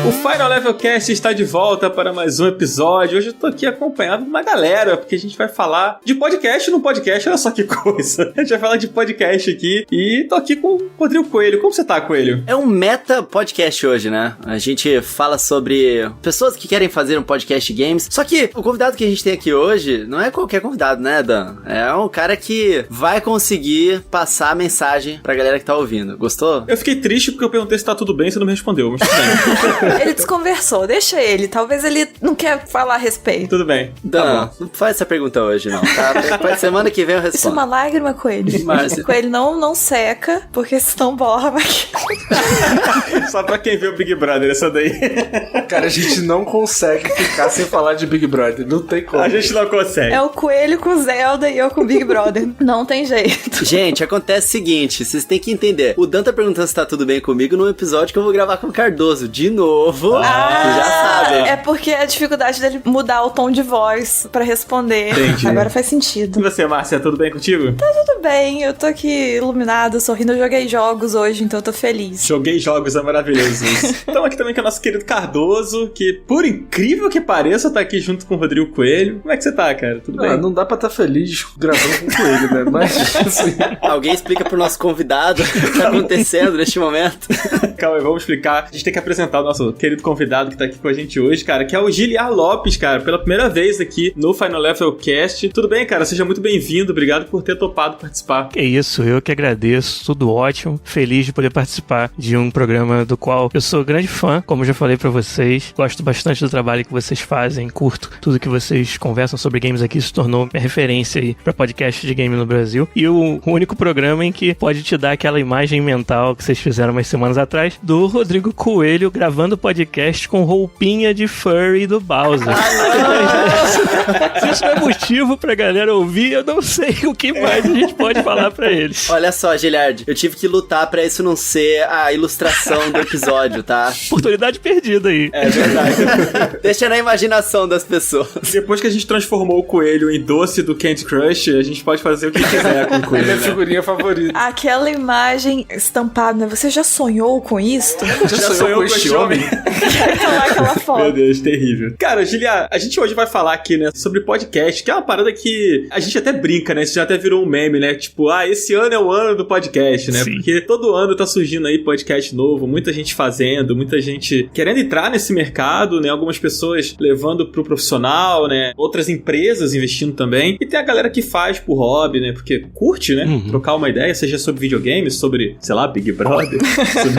O Final Level Cast está de volta para mais um episódio. Hoje eu tô aqui acompanhado de uma galera, porque a gente vai falar de podcast no podcast. Olha só que coisa. A gente vai falar de podcast aqui e tô aqui com o Rodrigo Coelho. Como você tá, Coelho? É um meta podcast hoje, né? A gente fala sobre pessoas que querem fazer um podcast de games. Só que o convidado que a gente tem aqui hoje não é qualquer convidado, né, Dan? É um cara que vai conseguir passar a mensagem pra galera que tá ouvindo. Gostou? Eu fiquei triste porque eu perguntei se tá tudo bem e você não me respondeu, mas tudo bem. Ele desconversou, deixa ele. Talvez ele não quer falar a respeito. Tudo bem. Dan, não faz essa pergunta hoje, não. Tá? Depois, semana que vem eu respondo. Isso é uma lágrima, Coelho. Márcia. Coelho não seca, porque senão borra aqui. Só pra quem vê o Big Brother, essa daí. Cara, a gente não consegue ficar sem falar de Big Brother. Não tem como. A gente não consegue. É o Coelho com Zelda e eu com Big Brother. Não tem jeito. Gente, acontece o seguinte, vocês têm que entender. O Dan tá perguntando se tá tudo bem comigo num episódio que eu vou gravar com o Cardoso. De novo. Já sabe. É porque a dificuldade dele mudar o tom de voz pra responder. Entendi. Agora faz sentido. E você, Márcia, tudo bem contigo? Tá tudo bem, eu tô aqui iluminada, sorrindo. Eu joguei jogos hoje, então eu tô feliz. Joguei jogos, é maravilhoso isso. Estamos aqui também com o nosso querido Cardoso, que, por incrível que pareça, tá aqui junto com o Rodrigo Coelho. Como é que você tá, cara? Tudo bem? Não dá pra estar feliz gravando com o Coelho, né? Mas, assim... Alguém explica pro nosso convidado o que tá acontecendo neste momento. Calma aí, vamos explicar. A gente tem que apresentar o nosso querido convidado que tá aqui com a gente hoje, cara, que é o Giliar Lopes, cara, pela primeira vez aqui no Final Level Cast. Tudo bem, cara? Seja muito bem-vindo. Obrigado por ter topado participar. Que isso, eu que agradeço. Tudo ótimo. Feliz de poder participar de um programa do qual eu sou grande fã, como já falei pra vocês. Gosto bastante do trabalho que vocês fazem, curto tudo que vocês conversam sobre games aqui. Se tornou minha referência aí pra podcast de game no Brasil. E o único programa em que pode te dar aquela imagem mental que vocês fizeram umas semanas atrás do Rodrigo Coelho gravando podcast com roupinha de furry do Bowser. Se isso é motivo pra galera ouvir, eu não sei o que mais a gente pode falar pra eles. Olha só, Giliard, eu tive que lutar pra isso não ser a ilustração do episódio, tá? Oportunidade perdida aí. É verdade. Deixa na imaginação das pessoas. Depois que a gente transformou o Coelho em doce do Candy Crush, a gente pode fazer o que quiser com o Coelho. É minha figurinha favorita. Aquela imagem estampada, né? Você já sonhou com isso? Já sonhou com este homem? Aquela foto. Meu Deus, terrível. Cara, Giliar, a gente hoje vai falar aqui, né, sobre podcast, que é uma parada que a gente até brinca, né? Isso já até virou um meme, né? Tipo, esse ano é o ano do podcast, né? Sim. Porque todo ano tá surgindo aí podcast novo, muita gente fazendo, muita gente querendo entrar nesse mercado, né? Algumas pessoas levando pro profissional, né? Outras empresas investindo também. E tem a galera que faz por hobby, né? Porque curte, né? Trocar uma ideia, seja sobre videogames, sobre, sei lá, Big Brother,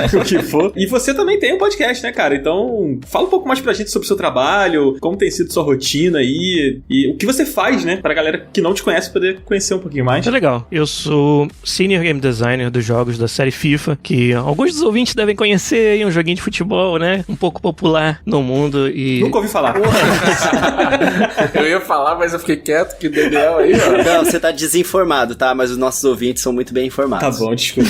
sobre o que for. E você também tem um podcast, né, cara? Então, fala um pouco mais pra gente sobre o seu trabalho, como tem sido sua rotina aí, e o que você faz, né? Pra galera que não te conhece poder conhecer um pouquinho mais. É legal. Eu sou Senior Game Designer dos jogos da série FIFA, que alguns dos ouvintes devem conhecer, aí um joguinho de futebol, né? Um pouco popular no mundo e... Nunca ouvi falar. Eu ia falar, mas eu fiquei quieto, que DDL aí, ó. Não, você tá desinformado, tá? Mas os nossos ouvintes são muito bem informados. Tá bom, desculpa.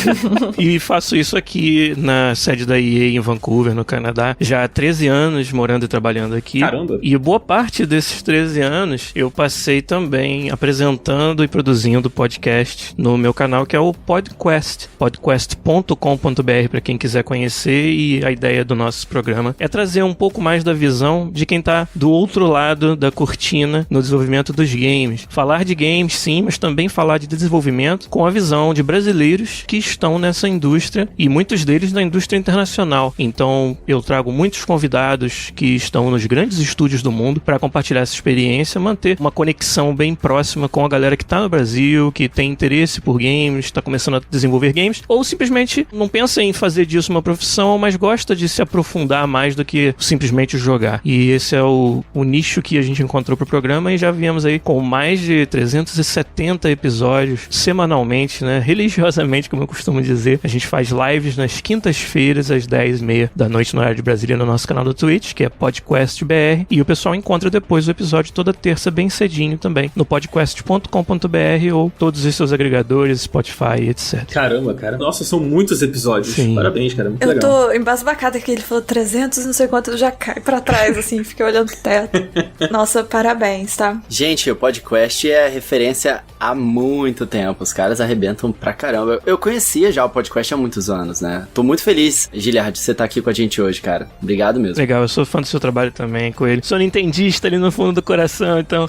E faço isso aqui na sede da EA em Vancouver, no Canadá. Já há 13 anos morando e trabalhando aqui. Caramba! E boa parte desses 13 anos eu passei também apresentando e produzindo podcast no meu canal, que é o PodQuest. Podquest.com.br para quem quiser conhecer. E a ideia do nosso programa é trazer um pouco mais da visão de quem tá do outro lado da cortina no desenvolvimento dos games. Falar de games, sim, mas também falar de desenvolvimento com a visão de brasileiros que estão nessa indústria e muitos deles na indústria internacional. Então eu trago muitos convidados que estão nos grandes estúdios do mundo para compartilhar essa experiência, manter uma conexão bem próxima com a galera que está no Brasil, que tem interesse por games, está começando a desenvolver games, ou simplesmente não pensa em fazer disso uma profissão, mas gosta de se aprofundar mais do que simplesmente jogar. E esse é o nicho que a gente encontrou pro programa e já viemos aí com mais de 370 episódios semanalmente, né? Religiosamente, como eu costumo dizer. A gente faz lives nas quintas-feiras às 10h30 da noite no horário de Brasília no nosso canal do Twitch, que é PodQuest BR, e o pessoal encontra depois o episódio toda terça bem cedinho também no podquest.com.br ou todos os seus agregadores, Spotify, etc. Caramba, cara. Nossa, são muitos episódios. Sim. Parabéns, cara. Muito Eu legal. tô embasbacada que ele falou 300 não sei quanto, eu já cai pra trás, assim, fiquei olhando pro teto. Nossa, parabéns, tá? Gente, o PodQuest é referência há muito tempo. Os caras arrebentam pra caramba. Eu conhecia já o PodQuest há muitos anos, né? Tô muito feliz, Giliard, de você estar aqui com a gente hoje, cara. Obrigado mesmo. Legal, eu sou fã do seu trabalho também, Coelho. Sou nintendista ali no fundo do coração, então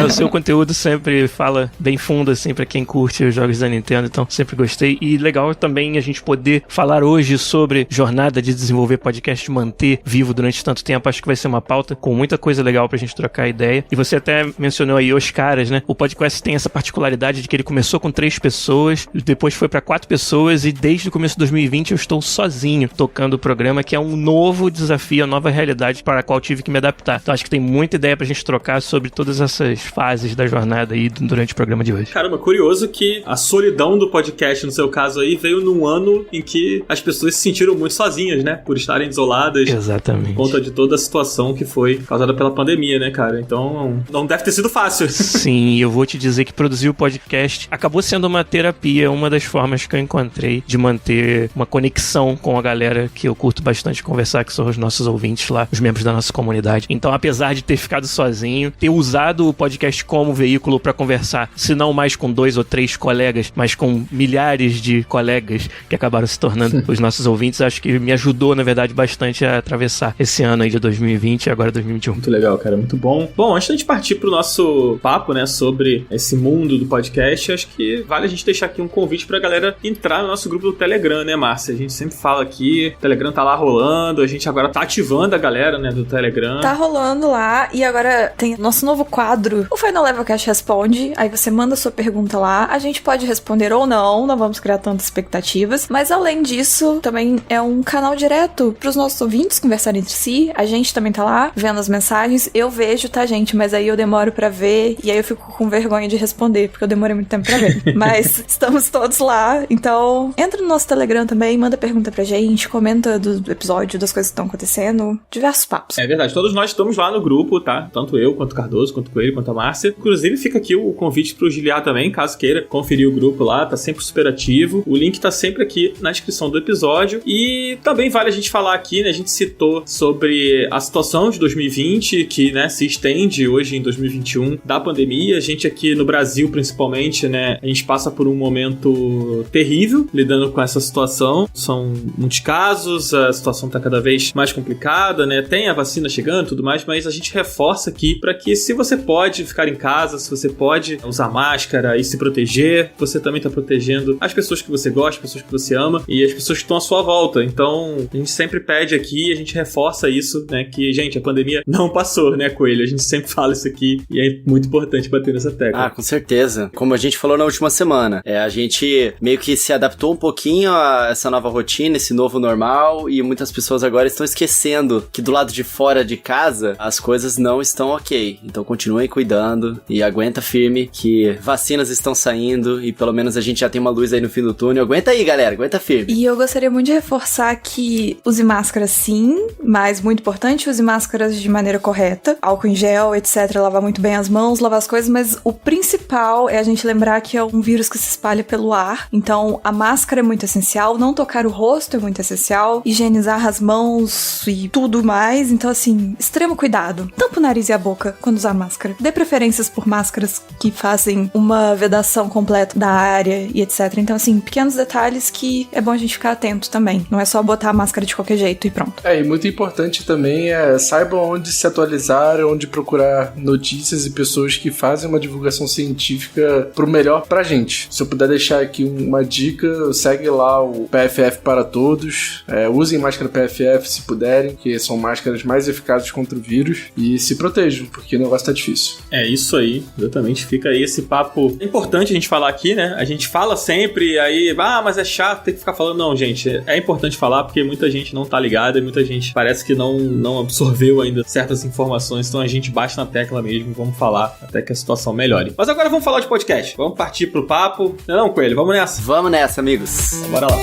o seu conteúdo sempre fala bem fundo, assim, pra quem curte os jogos da Nintendo, então sempre gostei. E legal também a gente poder falar hoje sobre jornada de desenvolver podcast, manter vivo durante tanto tempo. Acho que vai ser uma pauta com muita coisa legal pra gente trocar ideia. E você até mencionou aí os caras, né? O podcast tem essa particularidade de que ele começou com 3 pessoas, depois foi pra 4 pessoas e desde o começo de 2020 eu estou sozinho tocando o programa, que é um novo desafio, a nova realidade para a qual tive que me adaptar. Então acho que tem muita ideia pra gente trocar sobre todas essas fases da jornada aí durante o programa de hoje. Caramba, curioso que a solidão do podcast, no seu caso aí, veio num ano em que as pessoas se sentiram muito sozinhas, né? Por estarem isoladas. Exatamente. Por conta de toda a situação que foi causada pela pandemia, né, cara? Então, não deve ter sido fácil. Sim, eu vou te dizer que produzir o podcast acabou sendo uma terapia, uma das formas que eu encontrei de manter uma conexão com a galera que eu curto bastante conversar, que são os nossos ouvintes lá, os membros da nossa comunidade. Então, apesar de ter ficado sozinho, ter usado o podcast como veículo pra conversar, se não mais com 2 ou 3 colegas, mas com milhares de colegas que acabaram se tornando os nossos ouvintes, acho que me ajudou, na verdade, bastante a atravessar esse ano aí de 2020 e agora 2021. Muito legal, cara, muito bom. Bom, antes da gente partir pro nosso papo, né, sobre esse mundo do podcast, acho que vale a gente deixar aqui um convite pra galera entrar no nosso grupo do Telegram, né, Márcia? A gente sempre fala aqui, o Telegram tá lá rolando, a gente agora tá ativando a galera, né, do Telegram. Tá rolando lá, e agora tem nosso novo quadro, o Final Level Cast Responde. Aí você manda sua pergunta lá, a gente pode responder ou não vamos criar tantas expectativas, mas além disso, também é um canal direto pros nossos ouvintes conversarem entre si. A gente também tá lá, vendo as mensagens. Eu vejo, tá, gente? Mas aí eu demoro pra ver, e aí eu fico com vergonha de responder, porque eu demorei muito tempo pra ver. Mas estamos todos lá, então entra no nosso Telegram também, manda pergunta pra gente, comenta do episódio, das coisas que estão acontecendo, diversos papos. É verdade, todos nós estamos lá no grupo, tá? Tanto eu, quanto o Cardoso, quanto o Coelho, quanto a Márcia. Inclusive, fica aqui o convite pro Giliar também, caso queira conferir o grupo lá, tá sempre super ativo. O link tá sempre aqui na descrição do episódio. E também vale a gente falar aqui, né? A gente citou sobre a situação de 2020, que, né, se estende hoje em 2021 da pandemia. A gente aqui no Brasil, principalmente, né, a gente passa por um momento terrível lidando com essa situação. São muitos casos, a situação tá cada vez mais complicada, né? Tem a vacina chegando e tudo mais, mas a gente reforça aqui para que, se você pode ficar em casa, se você pode usar máscara e se proteger, você também tá protegendo as pessoas que você gosta, as pessoas que você ama e as pessoas que estão à sua volta. Então, a gente sempre pede aqui, a gente reforça isso, né? Que, gente, a pandemia não passou, né, Coelho? A gente sempre fala isso aqui e é muito importante bater nessa tecla. Ah, com certeza. Como a gente falou na última semana, a gente meio que se adaptou um pouquinho a essa nova rotina, esse novo normal, e muitas pessoas agora estão esquecendo que do lado de fora de casa as coisas não estão ok. Então continuem cuidando e aguenta firme que vacinas estão saindo e pelo menos a gente já tem uma luz aí no fim do túnel. Aguenta aí, galera, aguenta firme. E eu gostaria muito de reforçar que use máscara sim, mas muito importante, use máscaras de maneira correta, álcool em gel, etc, lavar muito bem as mãos, lavar as coisas, mas o principal é a gente lembrar que é um vírus que se espalha pelo ar, então a máscara é muito essencial, não tocar o rosto é muito essencial, higienizar as mãos e tudo mais, então assim, extremo cuidado. Tampa o nariz e a boca quando usar máscara. Dê preferências por máscaras que fazem uma vedação completa da área e etc. Então assim, pequenos detalhes que é bom a gente ficar atento também. Não é só botar a máscara de qualquer jeito e pronto. E muito importante também saiba onde se atualizar, onde procurar notícias e pessoas que fazem uma divulgação científica pro melhor pra gente. Se eu puder deixar aqui uma dica, segue lá o PFF para todos, usem máscara PFF se puderem, que são máscaras mais eficazes contra o vírus, e se protejam, porque o negócio tá difícil. É isso aí, exatamente, fica aí esse papo. É importante a gente falar aqui, né? A gente fala sempre, aí, mas é chato ter que ficar falando. Não, gente, é importante falar porque muita gente não tá ligada e muita gente parece que não absorveu ainda certas informações, então a gente bate na tecla mesmo e vamos falar até que a situação melhore. Mas agora vamos falar de podcast, vamos partir pro papo. Não, Coelho, vamos nessa? Vamos nessa, amigos. Então, bora lá.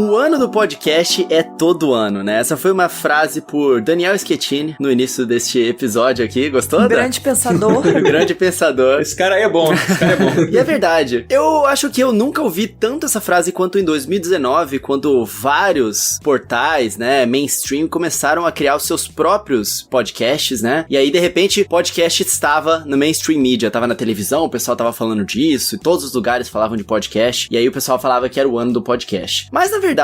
O ano do podcast é todo ano, né? Essa foi uma frase por Daniel Schettini no início deste episódio aqui. Gostou? Um grande pensador. Um grande pensador. Esse cara aí é bom, esse cara é bom. E é verdade. Eu acho que eu nunca ouvi tanto essa frase quanto em 2019, quando vários portais, né, mainstream, começaram a criar os seus próprios podcasts, né? E aí, de repente, podcast estava no mainstream media, tava na televisão, o pessoal tava falando disso, e todos os lugares falavam de podcast, e aí o pessoal falava que era o ano do podcast. Mas, na verdade,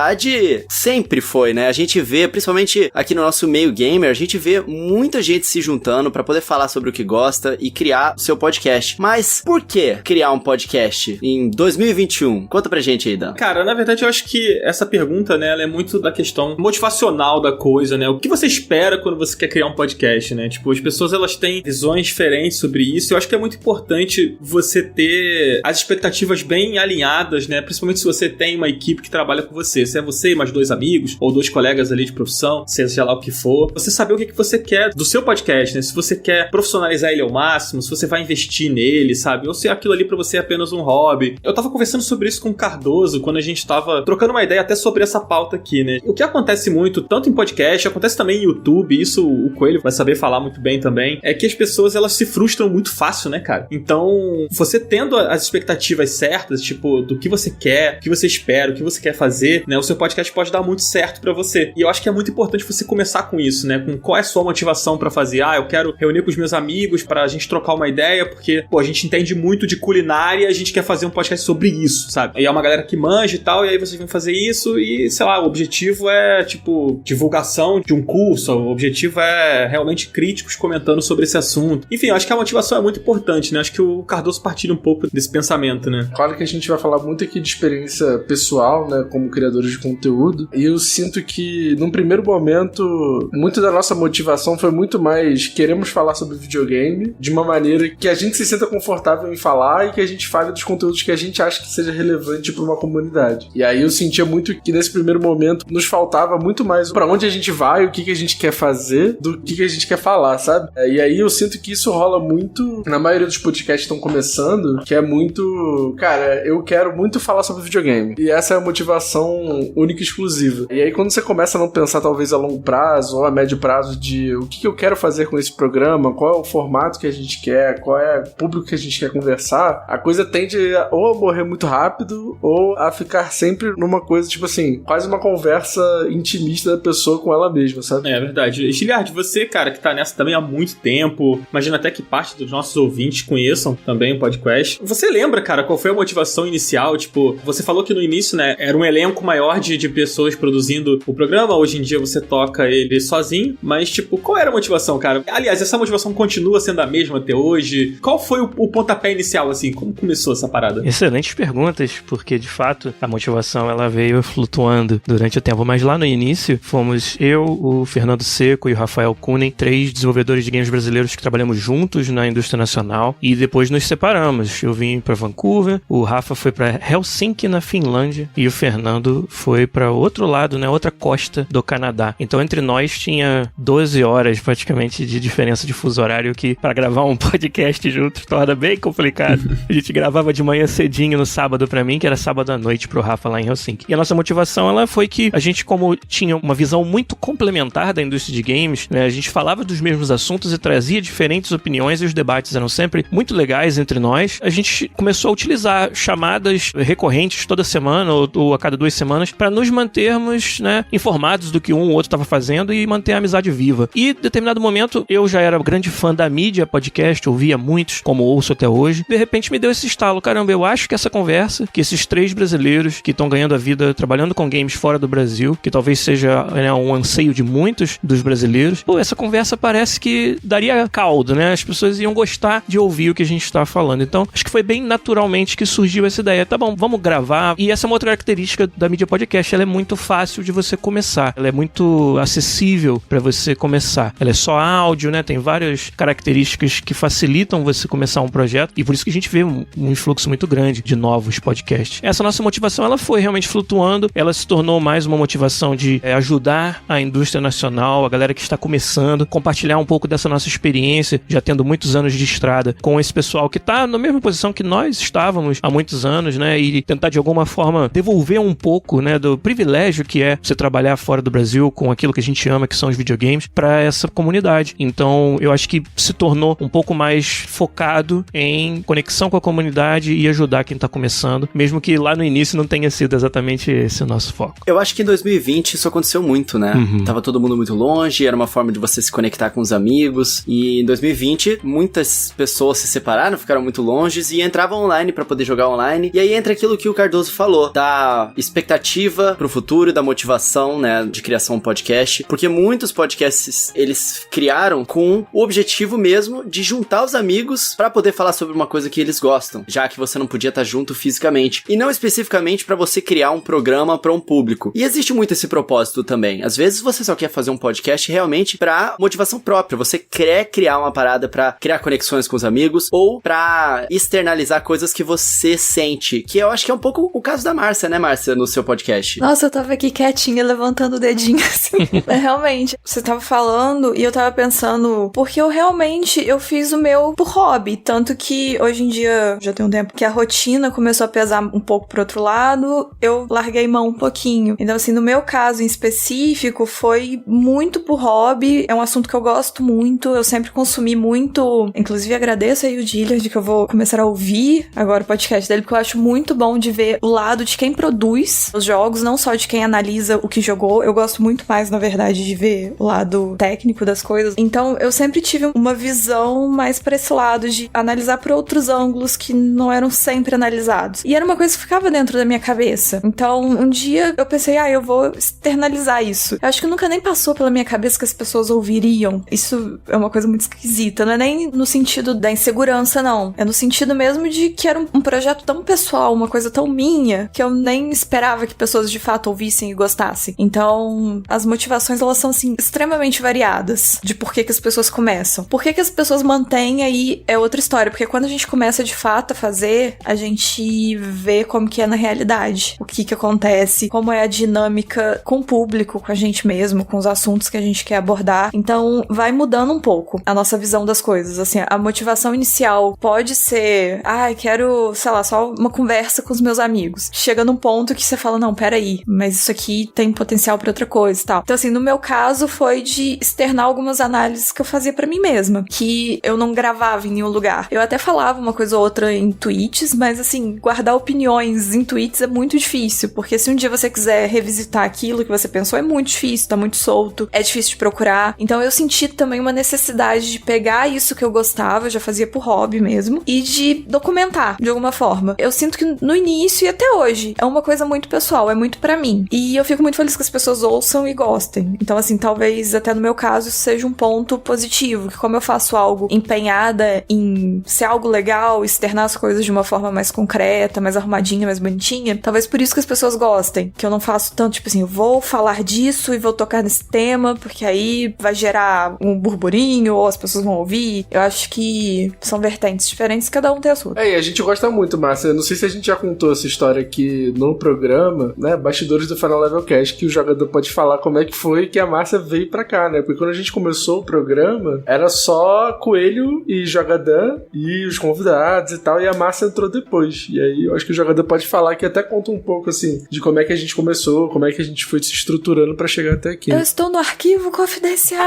sempre foi, né? A gente vê, principalmente aqui no nosso meio gamer, a gente vê muita gente se juntando pra poder falar sobre o que gosta e criar o seu podcast. Mas por que criar um podcast em 2021? Conta pra gente aí, Dan. Cara, na verdade eu acho que essa pergunta, né, ela é muito da questão motivacional da coisa, né? O que você espera quando você quer criar um podcast, né? Tipo, as pessoas, elas têm visões diferentes sobre isso. Eu acho que é muito importante você ter as expectativas bem alinhadas, né? Principalmente se você tem uma equipe que trabalha com você. Se é você e mais 2 amigos, ou 2 colegas ali de profissão, seja lá o que for. Você saber o que você quer do seu podcast, né? Se você quer profissionalizar ele ao máximo, se você vai investir nele, sabe? Ou se aquilo ali pra você é apenas um hobby. Eu tava conversando sobre isso com o Cardoso, quando a gente tava trocando uma ideia até sobre essa pauta aqui, né? O que acontece muito, tanto em podcast, acontece também em YouTube, isso o Coelho vai saber falar muito bem também, é que as pessoas, elas se frustram muito fácil, né, cara? Então, você tendo as expectativas certas, tipo, do que você quer, o que você espera, o que você quer fazer, né? O seu podcast pode dar muito certo pra você. E eu acho que é muito importante você começar com isso, né? Com qual é a sua motivação pra fazer. Eu quero reunir com os meus amigos pra gente trocar uma ideia, porque, pô, a gente entende muito de culinária, a gente quer fazer um podcast sobre isso, sabe? E é uma galera que manja e tal, e aí vocês vão fazer isso e, sei lá, o objetivo é, tipo, divulgação de um curso, o objetivo é realmente críticos comentando sobre esse assunto. Enfim, eu acho que a motivação é muito importante, né? Acho que o Cardoso partilha um pouco desse pensamento, né? Claro que a gente vai falar muito aqui de experiência pessoal, né, como criadores de conteúdo, e eu sinto que, num primeiro momento, muito da nossa motivação foi muito mais queremos falar sobre videogame de uma maneira que a gente se sinta confortável em falar e que a gente fale dos conteúdos que a gente acha que seja relevante para uma comunidade. E aí eu sentia muito que nesse primeiro momento nos faltava muito mais pra onde a gente vai, o que a gente quer fazer, do que a gente quer falar, sabe? E aí eu sinto que isso rola muito na maioria dos podcasts que estão começando, que é muito, cara, eu quero muito falar sobre videogame. E essa é a motivação única e exclusiva. E aí quando você começa a não pensar talvez a longo prazo ou a médio prazo de o que eu quero fazer com esse programa, qual é o formato que a gente quer, qual é o público que a gente quer conversar, a coisa tende ou a morrer muito rápido ou a ficar sempre numa coisa, tipo assim, quase uma conversa intimista da pessoa com ela mesma, sabe? É verdade. Giliard, você, cara, que tá nessa também há muito tempo, imagina até que parte dos nossos ouvintes conheçam também o podcast. Você lembra, cara, qual foi a motivação inicial? Tipo, você falou que no início, né, era um elenco maior de pessoas produzindo o programa, hoje em dia você toca ele sozinho, mas, tipo, qual era a motivação, cara? Aliás, essa motivação continua sendo a mesma até hoje? Qual foi o pontapé inicial, assim? Como começou essa parada? Excelentes perguntas, porque, de fato, a motivação, ela veio flutuando durante o tempo, mas lá no início, fomos eu, o Fernando Seco e o Rafael Kunen, 3 desenvolvedores de games brasileiros que trabalhamos juntos na indústria nacional, e depois nos separamos. Eu vim pra Vancouver, o Rafa foi pra Helsinki, na Finlândia, e o Fernando foi pra outro lado, né, outra costa do Canadá. Então, entre nós tinha 12 horas, praticamente, de diferença de fuso horário, que pra gravar um podcast juntos torna bem complicado. A gente gravava de manhã cedinho no sábado pra mim, que era sábado à noite pro Rafa lá em Helsinki. E a nossa motivação, ela foi que a gente, como tinha uma visão muito complementar da indústria de games, né, a gente falava dos mesmos assuntos e trazia diferentes opiniões, e os debates eram sempre muito legais entre nós. A gente começou a utilizar chamadas recorrentes toda semana ou a cada 2 semanas para nos mantermos, né, informados do que um ou outro estava fazendo e manter a amizade viva. E, em determinado momento, eu já era grande fã da mídia podcast, ouvia muitos, como ouço até hoje. De repente me deu esse estalo, caramba, eu acho que essa conversa, que esses 3 brasileiros que estão ganhando a vida trabalhando com games fora do Brasil, que talvez seja, né, um anseio de muitos dos brasileiros, pô, essa conversa parece que daria caldo, né? As pessoas iam gostar de ouvir o que a gente está falando. Então, acho que foi bem naturalmente que surgiu essa ideia. Tá bom, vamos gravar. E essa é uma outra característica da mídia podcast. Ela é muito fácil de você começar. Ela é muito acessível para você começar. Ela é só áudio, né? Tem várias características que facilitam você começar um projeto. E por isso que a gente vê um influxo muito grande de novos podcasts. Essa nossa motivação, ela foi realmente flutuando. Ela se tornou mais uma motivação de ajudar a indústria nacional, a galera que está começando, compartilhar um pouco dessa nossa experiência, já tendo muitos anos de estrada, com esse pessoal que está na mesma posição que nós estávamos há muitos anos, né? E tentar de alguma forma devolver um pouco pouco, né, do privilégio que é você trabalhar fora do Brasil com aquilo que a gente ama, que são os videogames, para essa comunidade. Então, eu acho que se tornou um pouco mais focado em conexão com a comunidade e ajudar quem tá começando, mesmo que lá no início não tenha sido exatamente esse o nosso foco. Eu acho que em 2020 isso aconteceu muito, né? Tava todo mundo muito longe, era uma forma de você se conectar com os amigos, e em 2020 muitas pessoas se separaram, ficaram muito longe e entravam online pra poder jogar online, e aí entra aquilo que o Cardoso falou, da expectativa pro futuro, da motivação, né, de criação de podcast, porque muitos podcasts, eles criaram com o objetivo mesmo de juntar os amigos pra poder falar sobre uma coisa que eles gostam, já que você não podia estar junto fisicamente, e não especificamente pra você criar um programa pra um público. E existe muito esse propósito também. Às vezes você só quer fazer um podcast realmente pra motivação própria, você quer criar uma parada pra criar conexões com os amigos, ou pra externalizar coisas que você sente, que eu acho que é um pouco o caso da Márcia, né, Márcia, no seu podcast. Nossa, eu tava aqui quietinha, levantando o dedinho assim. Realmente, você tava falando e eu tava pensando, porque eu fiz o meu por hobby, tanto que hoje em dia, já tem um tempo que a rotina começou a pesar um pouco pro outro lado, eu larguei mão um pouquinho. Então, assim, no meu caso em específico, foi muito por hobby, é um assunto que eu gosto muito, eu sempre consumi muito, inclusive agradeço aí o Dillard, que eu vou começar a ouvir agora o podcast dele, porque eu acho muito bom de ver o lado de quem produz os jogos, não só de quem analisa o que jogou. Eu gosto muito mais, na verdade, de ver o lado técnico das coisas. Então, eu sempre tive uma visão mais pra esse lado de analisar por outros ângulos que não eram sempre analisados. E era uma coisa que ficava dentro da minha cabeça. Então, um dia eu pensei, eu vou externalizar isso. Eu acho que nunca nem passou pela minha cabeça que as pessoas ouviriam. Isso é uma coisa muito esquisita. Não é nem no sentido da insegurança, não. É no sentido mesmo de que era um projeto tão pessoal, uma coisa tão minha, que eu nem esperava que pessoas de fato ouvissem e gostassem. Então, as motivações, elas são, assim, extremamente variadas de por que as pessoas começam. Por que as pessoas mantêm aí é outra história, porque quando a gente começa de fato a fazer, a gente vê como que é na realidade, o que acontece, como é a dinâmica com o público, com a gente mesmo, com os assuntos que a gente quer abordar. Então, vai mudando um pouco a nossa visão das coisas. Assim, a motivação inicial pode ser, quero, sei lá, só uma conversa com os meus amigos. Chega num ponto que você fala, não, peraí, mas isso aqui tem potencial pra outra coisa e tal. Então, assim, no meu caso, foi de externar algumas análises que eu fazia pra mim mesma, que eu não gravava em nenhum lugar. Eu até falava uma coisa ou outra em tweets, mas, assim, guardar opiniões em tweets é muito difícil, porque se um dia você quiser revisitar aquilo que você pensou, é muito difícil, tá muito solto, é difícil de procurar. Então, eu senti também uma necessidade de pegar isso que eu gostava, eu já fazia por hobby mesmo, e de documentar, de alguma forma. Eu sinto que no início e até hoje, é uma coisa muito pessoal, é muito pra mim. E eu fico muito feliz que as pessoas ouçam e gostem. Então, assim, talvez até no meu caso isso seja um ponto positivo, que como eu faço algo empenhada em ser algo legal, externar as coisas de uma forma mais concreta, mais arrumadinha, mais bonitinha, talvez por isso que as pessoas gostem. Que eu não faço tanto, tipo assim, eu vou falar disso e vou tocar nesse tema, porque aí vai gerar um burburinho, ou as pessoas vão ouvir. Eu acho que são vertentes diferentes, cada um tem a sua. E a gente gosta muito, Márcia. Eu não sei se a gente já contou essa história aqui no programa, né? Bastidores do Final Level Cast, que o jogador pode falar como é que foi que a Márcia veio pra cá, né? Porque quando a gente começou o programa, era só Coelho e Jogadã e os convidados e tal, e a Márcia entrou depois. E aí eu acho que o jogador pode falar, que até conta um pouco, assim, de como é que a gente começou, como é que a gente foi se estruturando pra chegar até aqui. Eu estou no arquivo confidencial.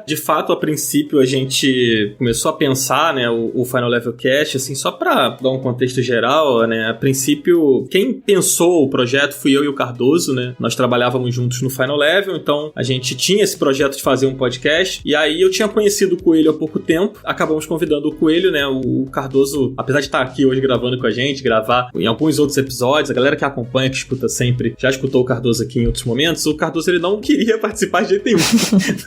De fato, a princípio, a gente começou a pensar, né, o Final Level Cast, assim, só pra dar um contexto geral, né, a princípio, quem pensou o projeto fui eu e o Cardoso, né, nós trabalhávamos juntos no Final Level, então a gente tinha esse projeto de fazer um podcast, e aí eu tinha conhecido o Coelho há pouco tempo, acabamos convidando o Coelho, né, o Cardoso, apesar de estar aqui hoje gravando com a gente, gravar em alguns outros episódios, a galera que acompanha, que escuta sempre, já escutou o Cardoso aqui em outros momentos, o Cardoso, ele não queria participar de jeito nenhum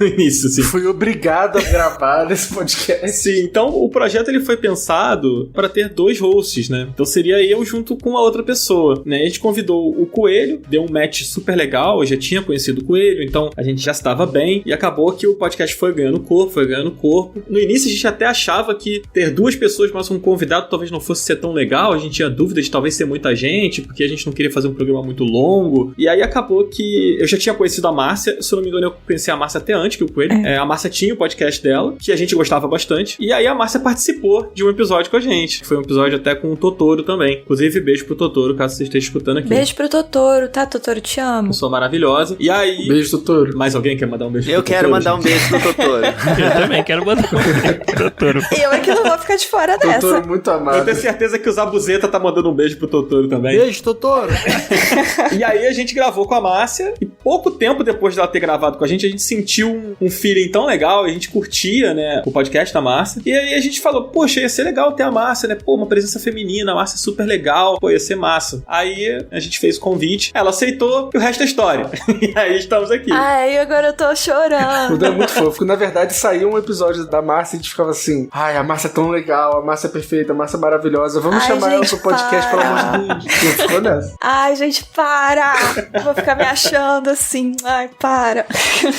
no início, assim. Fui obrigado a gravar nesse podcast. Sim, então o projeto ele foi pensado para ter 2 hosts, né? Então seria eu junto com uma outra pessoa, né? A gente convidou o Coelho, deu um match super legal, eu já tinha conhecido o Coelho, então a gente já estava bem e acabou que o podcast foi ganhando corpo. No início a gente até achava que ter 2 pessoas mais um convidado talvez não fosse ser tão legal, a gente tinha dúvida de talvez ser muita gente, porque a gente não queria fazer um programa muito longo, e aí acabou que eu já tinha conhecido a Márcia, se eu não me engano eu conheci a Márcia até antes que o Coelho, a Márcia tinha o podcast dela, que a gente gostava bastante, e aí a Márcia participou de um episódio com a gente, foi um episódio até com o Totoro também, também. Inclusive, beijo pro Totoro, caso você esteja escutando aqui. Beijo pro Totoro, tá? Totoro, te amo. Pessoa maravilhosa. E aí... Beijo, Totoro. Mais alguém quer mandar um beijo pro Eu Totoro? quero mandar um beijo pro Totoro. Eu também quero mandar um beijo pro Totoro. Eu é que não vou ficar de fora dessa. Totoro muito amado. Eu tenho certeza que o Zabuzeta tá mandando um beijo pro Totoro também. Beijo, Totoro. E aí a gente gravou com a Márcia e pouco tempo depois dela ter gravado com a gente sentiu um feeling tão legal, a gente curtia, né, o podcast da Márcia. E aí a gente falou, poxa, ia ser legal ter a Márcia, né? Pô, uma presença feminina, a Márcia é super legal, pô, ia ser massa. Aí a gente fez o convite, ela aceitou e o resto é história. E aí estamos aqui. Ai, agora eu tô chorando. Tudo é muito fofo. Porque, na verdade, saiu um episódio da Márcia e a gente ficava assim, ai, a Márcia é tão legal, a Márcia é perfeita, a Márcia é maravilhosa, vamos chamar ela pro podcast, pelo amor de Deus. E ficou nessa. Ai, gente, para! Vou ficar me achando assim. Ai, para.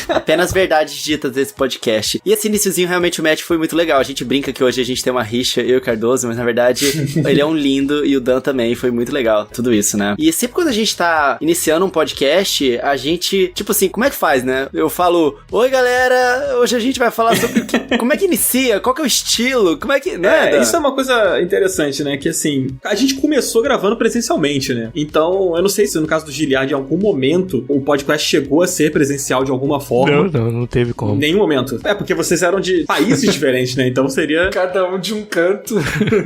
Apenas verdades ditas desse podcast. E esse iniciozinho, realmente, o Matt foi muito legal. A gente brinca que hoje a gente tem uma rixa, eu e o Cardoso, mas na verdade ele é um lindo e o Dan também. Foi muito legal tudo isso, né? E sempre quando a gente tá iniciando um podcast, a gente, tipo assim, como é que faz, né? Eu falo, oi galera, hoje a gente vai falar sobre como é que inicia, qual que é o estilo, como é que... Né, Dan? Isso é uma coisa interessante, né? Que assim, a gente começou gravando presencialmente, né? Então, eu não sei se no caso do Giliard, em algum momento, o podcast chegou a ser presencial de alguma forma. Não teve como. Em nenhum momento. É, porque vocês eram de países diferentes, né? Então seria... Cada um de um canto.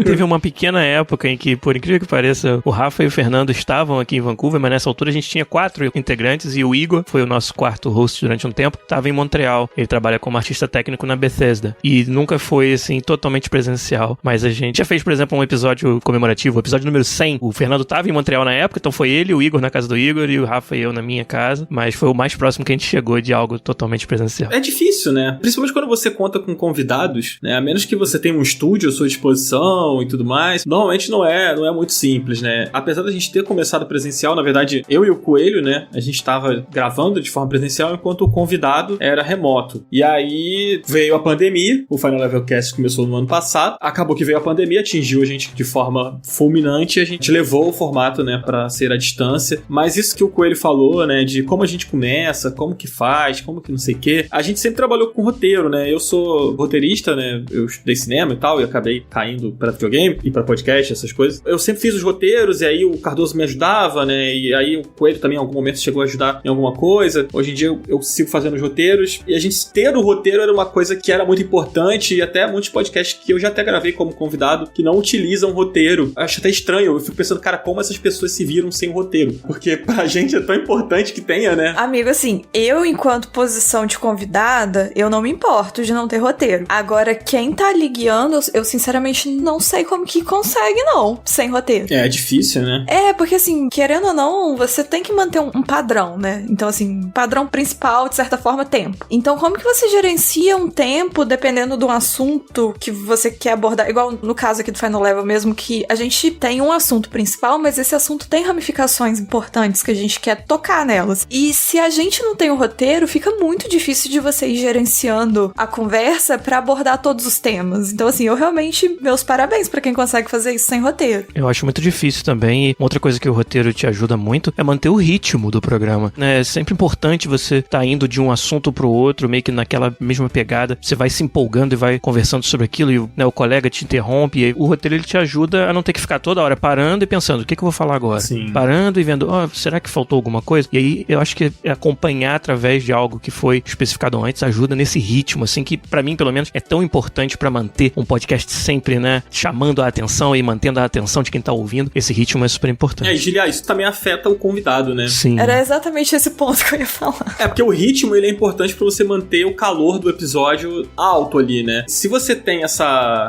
Teve uma pequena época em que, por incrível que pareça, o Rafa e o Fernando estavam aqui em Vancouver, mas nessa altura a gente tinha 4 integrantes e o Igor foi o nosso quarto host durante um tempo, estava em Montreal. Ele trabalha como artista técnico na Bethesda e nunca foi, assim, totalmente presencial. Mas a gente já fez, por exemplo, um episódio comemorativo, o episódio número 100. O Fernando estava em Montreal na época, então foi ele, o Igor na casa do Igor e o Rafa e eu na minha casa, mas foi o mais próximo que a gente chegou de algo totalmente presencial. É difícil, né? Principalmente quando você conta com convidados, né? A menos que você tenha um estúdio à sua disposição e tudo mais, normalmente não é muito simples, né? Apesar da gente ter começado presencial, na verdade, eu e o Coelho, né? A gente estava gravando de forma presencial enquanto o convidado era remoto. E aí veio a pandemia, o Final Level Cast começou no ano passado, acabou que veio a pandemia, atingiu a gente de forma fulminante e a gente levou o formato, né, pra ser à distância. Mas isso que o Coelho falou, né, de como a gente começa, como que faz, como que não sei o quê, a gente sempre trabalhou com roteiro, né? Eu sou roteirista, né? Eu estudei cinema e tal, e acabei caindo pra videogame e pra podcast, essas coisas. Eu sempre fiz os roteiros e aí o Cardoso me ajudava, né? E aí o Coelho também em algum momento chegou a ajudar em alguma coisa. Hoje em dia eu sigo fazendo os roteiros e a gente ter o roteiro era uma coisa que era muito importante e até muitos podcasts que eu já até gravei como convidado que não utilizam roteiro. Eu acho até estranho, eu fico pensando, cara, como essas pessoas se viram sem roteiro? Porque pra gente é tão importante que tenha, né? Amigo, assim, eu enquanto posição de convidada, eu não me importo de não ter roteiro. Agora, quem tá ali guiando, eu sinceramente não sei como que consegue, não, sem roteiro. É difícil, né? É, porque assim, querendo ou não, você tem que manter um padrão, né? Então, assim, padrão principal, de certa forma, tempo. Então, como que você gerencia um tempo dependendo do assunto que você quer abordar? Igual no caso aqui do Final Level mesmo, que a gente tem um assunto principal, mas esse assunto tem ramificações importantes que a gente quer tocar nelas. E se a gente não tem o roteiro, fica muito difícil de você ir gerenciando a conversa pra abordar todos os temas. Então, assim, eu realmente, meus parabéns pra quem consegue fazer isso sem roteiro. Eu acho muito difícil também, e outra coisa que o roteiro te ajuda muito é manter o ritmo do programa, né? É sempre importante você tá indo de um assunto pro outro, meio que naquela mesma pegada, você vai se empolgando e vai conversando sobre aquilo e, né, o colega te interrompe, e aí o roteiro ele te ajuda a não ter que ficar toda hora parando e pensando, o que eu vou falar agora? Sim. Parando e vendo, será que faltou alguma coisa? E aí eu acho que acompanhar através de algo que foi especificado antes ajuda nesse ritmo, assim, que pra mim, pelo menos, é tão importante pra manter um podcast sempre, né, chamando a atenção e mantendo a atenção de quem tá ouvindo. Esse ritmo é super importante. E, Gilia, isso também afeta o convidado, né? Sim. Era exatamente esse ponto que eu ia falar. É, porque o ritmo, ele é importante pra você manter o calor do episódio alto ali, né? Se você tem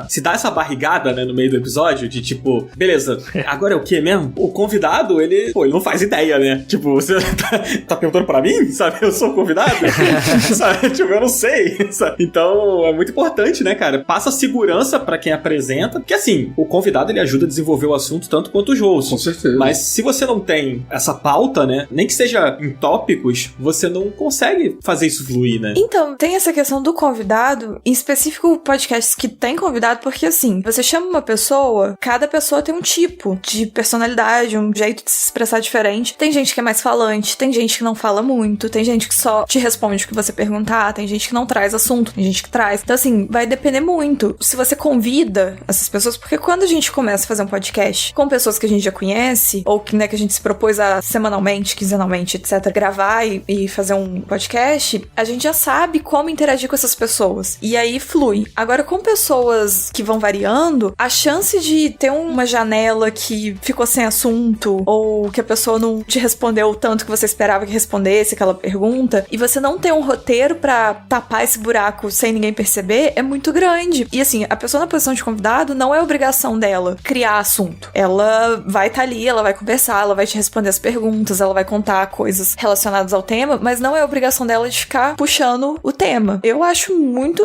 se dá essa barrigada, né, no meio do episódio, de tipo, beleza, agora é o quê mesmo? O convidado, ele não faz ideia, né? Tipo, você tá perguntando pra mim, sabe? Eu sou o convidado? Sabe? Tipo, eu não sei, sabe? Então, é muito importante, né, cara? Passa segurança pra quem apresenta, porque assim, o convidado, ele ajuda a desenvolver o assunto tanto quanto os hosts. Com certeza. Mas se você não tem essa pauta, né, nem que seja em tópicos, você não consegue fazer isso fluir, né? Então, tem essa questão do convidado, em específico podcasts que tem convidado, porque assim, você chama uma pessoa, cada pessoa tem um tipo de personalidade, um jeito de se expressar diferente. Tem gente que é mais falante, tem gente gente que não fala muito, tem gente que só te responde o que você perguntar, tem gente que não traz assunto, tem gente que traz. Então, assim, vai depender muito. Se você convida essas pessoas, porque quando a gente começa a fazer um podcast com pessoas que a gente já conhece, ou que, né, que a gente se propôs a semanalmente, quinzenalmente, etc., gravar e fazer um podcast, a gente já sabe como interagir com essas pessoas. E aí flui. Agora, com pessoas que vão variando, a chance de ter uma janela que ficou sem assunto, ou que a pessoa não te respondeu o tanto que você esperava que respondesse aquela pergunta, e você não ter um roteiro pra tapar esse buraco sem ninguém perceber, é muito grande. E assim, a pessoa na posição de convidado não é obrigação dela criar assunto. Ela vai estar ali, ela vai conversar, ela vai te responder as perguntas, ela vai contar coisas relacionadas ao tema, mas não é obrigação dela de ficar puxando o tema. Eu acho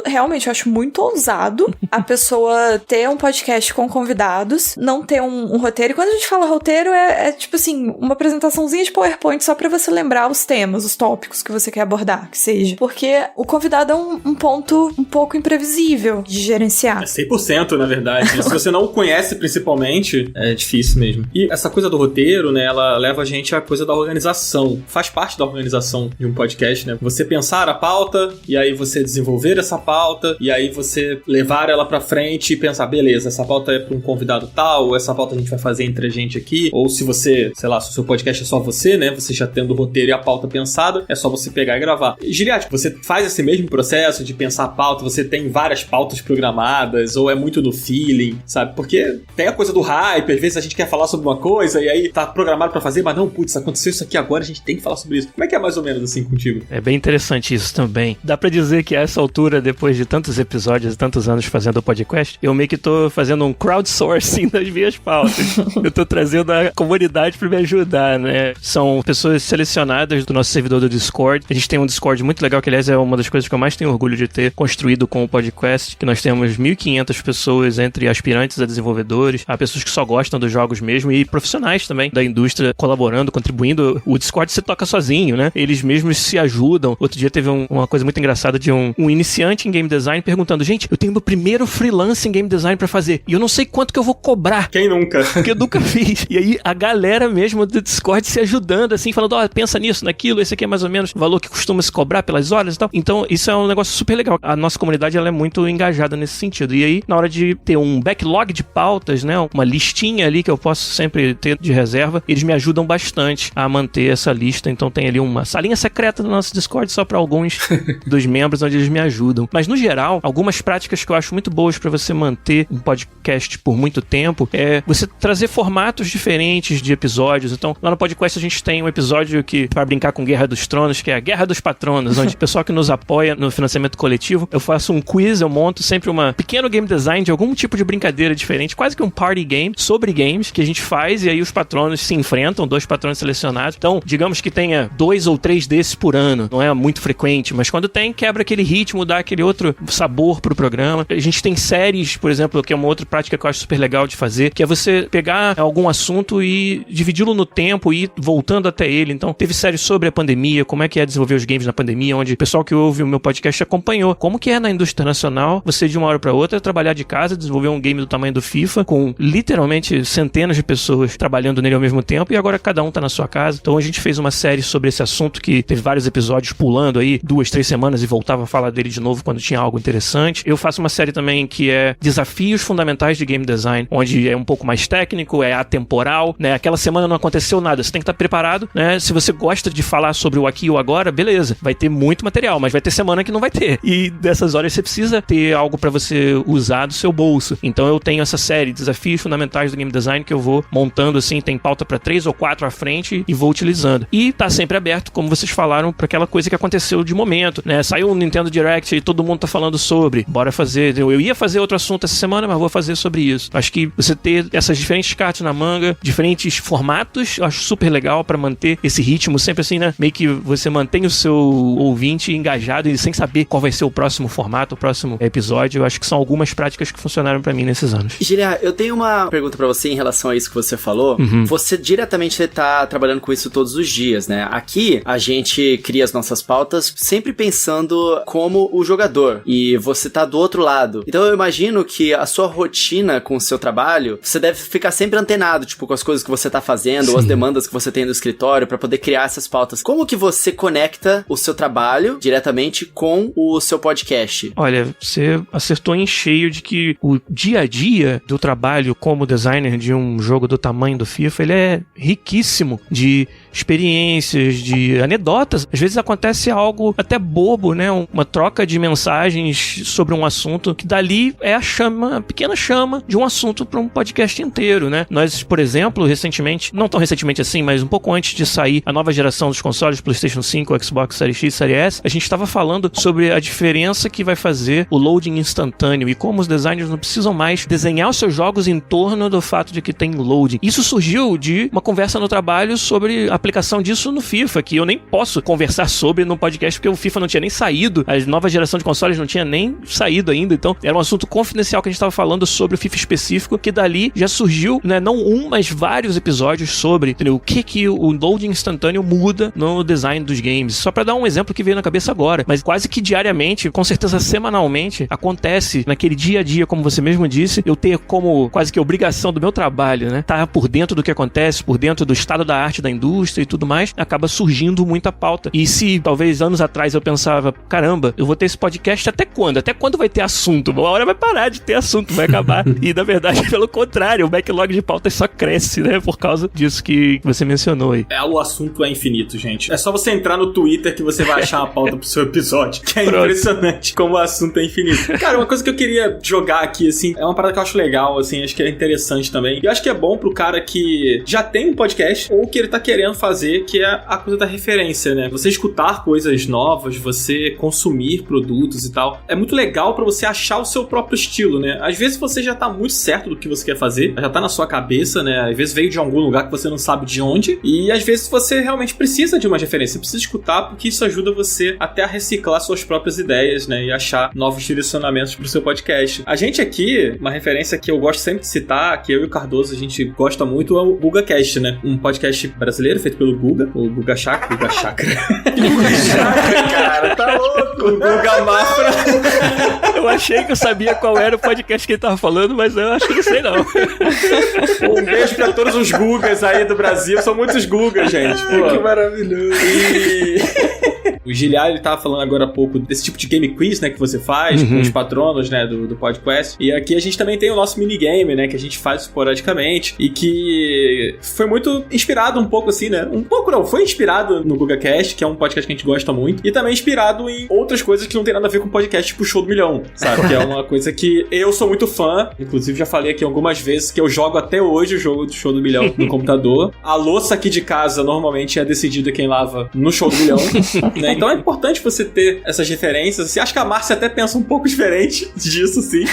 realmente acho muito ousado a pessoa ter um podcast com convidados, não ter um roteiro. E quando a gente fala roteiro, é tipo assim, uma apresentaçãozinha de PowerPoint só pra você lembrar os temas, os tópicos que você quer abordar, que seja. Porque o convidado é um ponto um pouco imprevisível de gerenciar. É 100%, na verdade. Se você não o conhece, principalmente, é difícil mesmo. E essa coisa do roteiro, né, ela leva a gente à coisa da organização. Faz parte da organização de um podcast, né? Você pensar a pauta, e aí você desenvolver essa pauta, e aí você levar ela pra frente e pensar, beleza, essa pauta é pra um convidado tal, ou essa pauta a gente vai fazer entre a gente aqui, ou se você, sei lá, se o seu podcast é só você, né, você já tendo o roteiro e a pauta pensada, é só você pegar e gravar. Giriático, você faz esse mesmo processo de pensar a pauta, você tem várias pautas programadas, ou é muito no feeling, sabe? Porque tem a coisa do hype, às vezes a gente quer falar sobre uma coisa, e aí tá programado pra fazer, mas não, putz, aconteceu isso aqui agora, a gente tem que falar sobre isso. Como é que é mais ou menos assim contigo? É bem interessante isso também. Dá pra dizer que a essa altura, depois de tantos episódios e tantos anos fazendo o podcast, eu meio que tô fazendo um crowdsourcing das minhas pautas. Eu tô trazendo a comunidade pra me ajudar, né? São pessoas selecionadas do nosso servidor do Discord. A gente tem um Discord muito legal, que aliás é uma das coisas que eu mais tenho orgulho de ter construído com o podcast, que nós temos 1.500 pessoas, entre aspirantes a desenvolvedores, a pessoas que só gostam dos jogos mesmo, e profissionais também da indústria colaborando, contribuindo. O Discord você toca sozinho, né? Eles mesmos se ajudam. Outro dia teve uma coisa muito engraçada de um iniciante em game design perguntando, gente, eu tenho meu primeiro freelance em game design pra fazer, e eu não sei quanto que eu vou cobrar. Quem nunca? Porque eu nunca fiz. E aí a galera mesmo do Discord se ajudando, assim, falando, pensa nisso, naquilo, esse aqui é mais ou menos o valor que costuma se cobrar pelas horas e tal. Então, isso é um negócio super legal. A nossa comunidade, ela é muito engajada nesse sentido. E aí, na hora de ter um backlog de pautas, né, uma listinha ali que eu posso sempre ter de reserva, eles me ajudam bastante a manter essa lista. Então, tem ali uma salinha secreta no nosso Discord só para alguns dos membros, onde eles me ajudam. Mas, no geral, algumas práticas que eu acho muito boas para você manter um podcast por muito tempo é você trazer formatos diferentes de episódios. Então, lá no podcast a gente tem um episódio que, para brincar com Guerra dos Tronos, que é a Guerra dos Patronos, onde o pessoal que nos apoia no financiamento coletivo, eu faço um quiz, eu monto sempre uma pequeno game design de algum tipo de brincadeira diferente, quase que um party game sobre games que a gente faz, e aí os patronos se enfrentam, 2 patronos selecionados. Então, digamos que tenha 2 ou 3 desses por ano, não é muito frequente, mas quando tem, quebra aquele ritmo, dá aquele outro sabor pro programa. A gente tem séries, por exemplo, que é uma outra prática que eu acho super legal de fazer, que é você pegar algum assunto e dividi-lo no tempo e ir voltando até ele. Então, teve séries sobre a pandemia, como é que é desenvolver os games na pandemia, onde o pessoal que ouve o meu podcast acompanhou. Como que é na indústria nacional, você de uma hora para outra trabalhar de casa, desenvolver um game do tamanho do FIFA, com literalmente centenas de pessoas trabalhando nele ao mesmo tempo, e agora cada um tá na sua casa. Então a gente fez uma série sobre esse assunto que teve vários episódios pulando aí 2, 3 semanas e voltava a falar dele de novo quando tinha algo interessante. Eu faço uma série também que é Desafios Fundamentais de Game Design, onde é um pouco mais técnico, é atemporal, né? Aquela semana não aconteceu nada, você tem que estar preparado, né? Se você gosta de falar sobre o aqui e o agora, beleza, vai ter muito material, mas vai ter semana que não vai ter. E dessas horas você precisa ter algo pra você usar do seu bolso. Então eu tenho essa série, Desafios Fundamentais do Game Design, que eu vou montando assim, tem pauta pra 3 ou 4 à frente e vou utilizando. E tá sempre aberto, como vocês falaram, pra aquela coisa que aconteceu de momento, né? Saiu um Nintendo Direct e todo mundo tá falando sobre, bora fazer. Eu ia fazer outro assunto essa semana, mas vou fazer sobre isso. Acho que você ter essas diferentes cartas na manga, diferentes formatos, eu acho super legal pra manter esse ritmo, sempre assim, né? Meio que você mantém o seu ouvinte engajado e sem saber qual vai ser o próximo formato, o próximo episódio. Eu acho que são algumas práticas que funcionaram pra mim nesses anos. Giria, eu tenho uma pergunta pra você em relação a isso que você falou. Você diretamente tá trabalhando com isso todos os dias, né? Aqui, a gente cria as nossas pautas sempre pensando como o jogador, e você tá do outro lado. Então eu imagino que a sua rotina com o seu trabalho, você deve ficar sempre antenado, tipo, com as coisas que você tá fazendo, ou as demandas que você tem do escritório, pra poder criar criar essas pautas. Como que você conecta o seu trabalho diretamente com o seu podcast? Olha, você acertou em cheio de que o dia a dia do trabalho como designer de um jogo do tamanho do FIFA, ele é riquíssimo de experiências, de anedotas. Às vezes acontece algo até bobo, né? Uma troca de mensagens sobre um assunto que dali é a pequena chama de um assunto para um podcast inteiro, né? Nós, por exemplo, recentemente, não tão recentemente assim, mas um pouco antes de sair a nova geração dos consoles, PlayStation 5, Xbox Series X, Series S, a gente estava falando sobre a diferença que vai fazer o loading instantâneo e como os designers não precisam mais desenhar os seus jogos em torno do fato de que tem loading. Isso surgiu de uma conversa no trabalho sobre a aplicação disso no FIFA, que eu nem posso conversar sobre no podcast porque o FIFA não tinha nem saído, a nova geração de consoles não tinha nem saído ainda, então era um assunto confidencial que a gente estava falando sobre o FIFA específico, que dali já surgiu, né, não um, mas vários episódios sobre, entendeu, o que o loading instantâneo muda no design dos games. Só para dar um exemplo que veio na cabeça agora, mas quase que diariamente, com certeza semanalmente, acontece naquele dia a dia, como você mesmo disse, eu ter como quase que obrigação do meu trabalho, né, tá por dentro do que acontece, por dentro do estado da arte da indústria e tudo mais, acaba surgindo muita pauta. E se talvez anos atrás eu pensava, caramba, eu vou ter esse podcast até quando? Até quando vai ter assunto? Uma hora vai parar de ter assunto, vai acabar. E na verdade, pelo contrário, o backlog de pautas só cresce, né, por causa disso que você mencionou aí. O assunto é infinito, gente. É só você entrar no Twitter que você vai achar uma pauta pro seu episódio, que é impressionante como o assunto é infinito. Cara, uma coisa que eu queria jogar aqui, assim, é uma parada que eu acho legal, assim, acho que é interessante também. E eu acho que é bom pro cara que já tem um podcast ou que ele tá querendo fazer, que é a coisa da referência, né? Você escutar coisas novas, você consumir produtos e tal. É muito legal pra você achar o seu próprio estilo, né? Às vezes você já tá muito certo do que você quer fazer, já tá na sua cabeça, né? Às vezes veio de algum lugar que você não sabe de onde, e às vezes você realmente precisa de uma referência, precisa escutar, porque isso ajuda você até a reciclar suas próprias ideias, né? E achar novos direcionamentos pro seu podcast. A gente aqui, uma referência que eu gosto sempre de citar, que eu e o Cardoso a gente gosta muito, é o GugaCast, né? Um podcast brasileiro feito pelo Guga, o Guga Chakra. Guga Chakra, cara, tá louco! O Guga Mafra. Eu achei que eu sabia qual era o podcast que ele tava falando, mas eu acho que não sei não. Um beijo pra todos os Gugas aí do Brasil, são muitos Gugas, gente. Pô. Que maravilhoso. O Giliar, ele tava falando agora há pouco desse tipo de game quiz, né, que você faz com os patronos, né, do podcast. E aqui a gente também tem o nosso minigame, né, que a gente faz esporadicamente e que foi muito inspirado um pouco assim, né, um pouco não, foi inspirado no GugaCast, que é um podcast que a gente gosta muito, e também inspirado em outras coisas que não tem nada a ver com podcast, tipo Show do Milhão, sabe? Que é uma coisa que eu sou muito fã, inclusive já falei aqui algumas vezes que eu jogo até hoje o jogo do Show do Milhão no computador. A louça aqui de casa normalmente é decidida quem lava no Show do Milhão, né? Então é importante você ter essas referências. Assim, acho que a Márcia até pensa um pouco diferente disso, sim.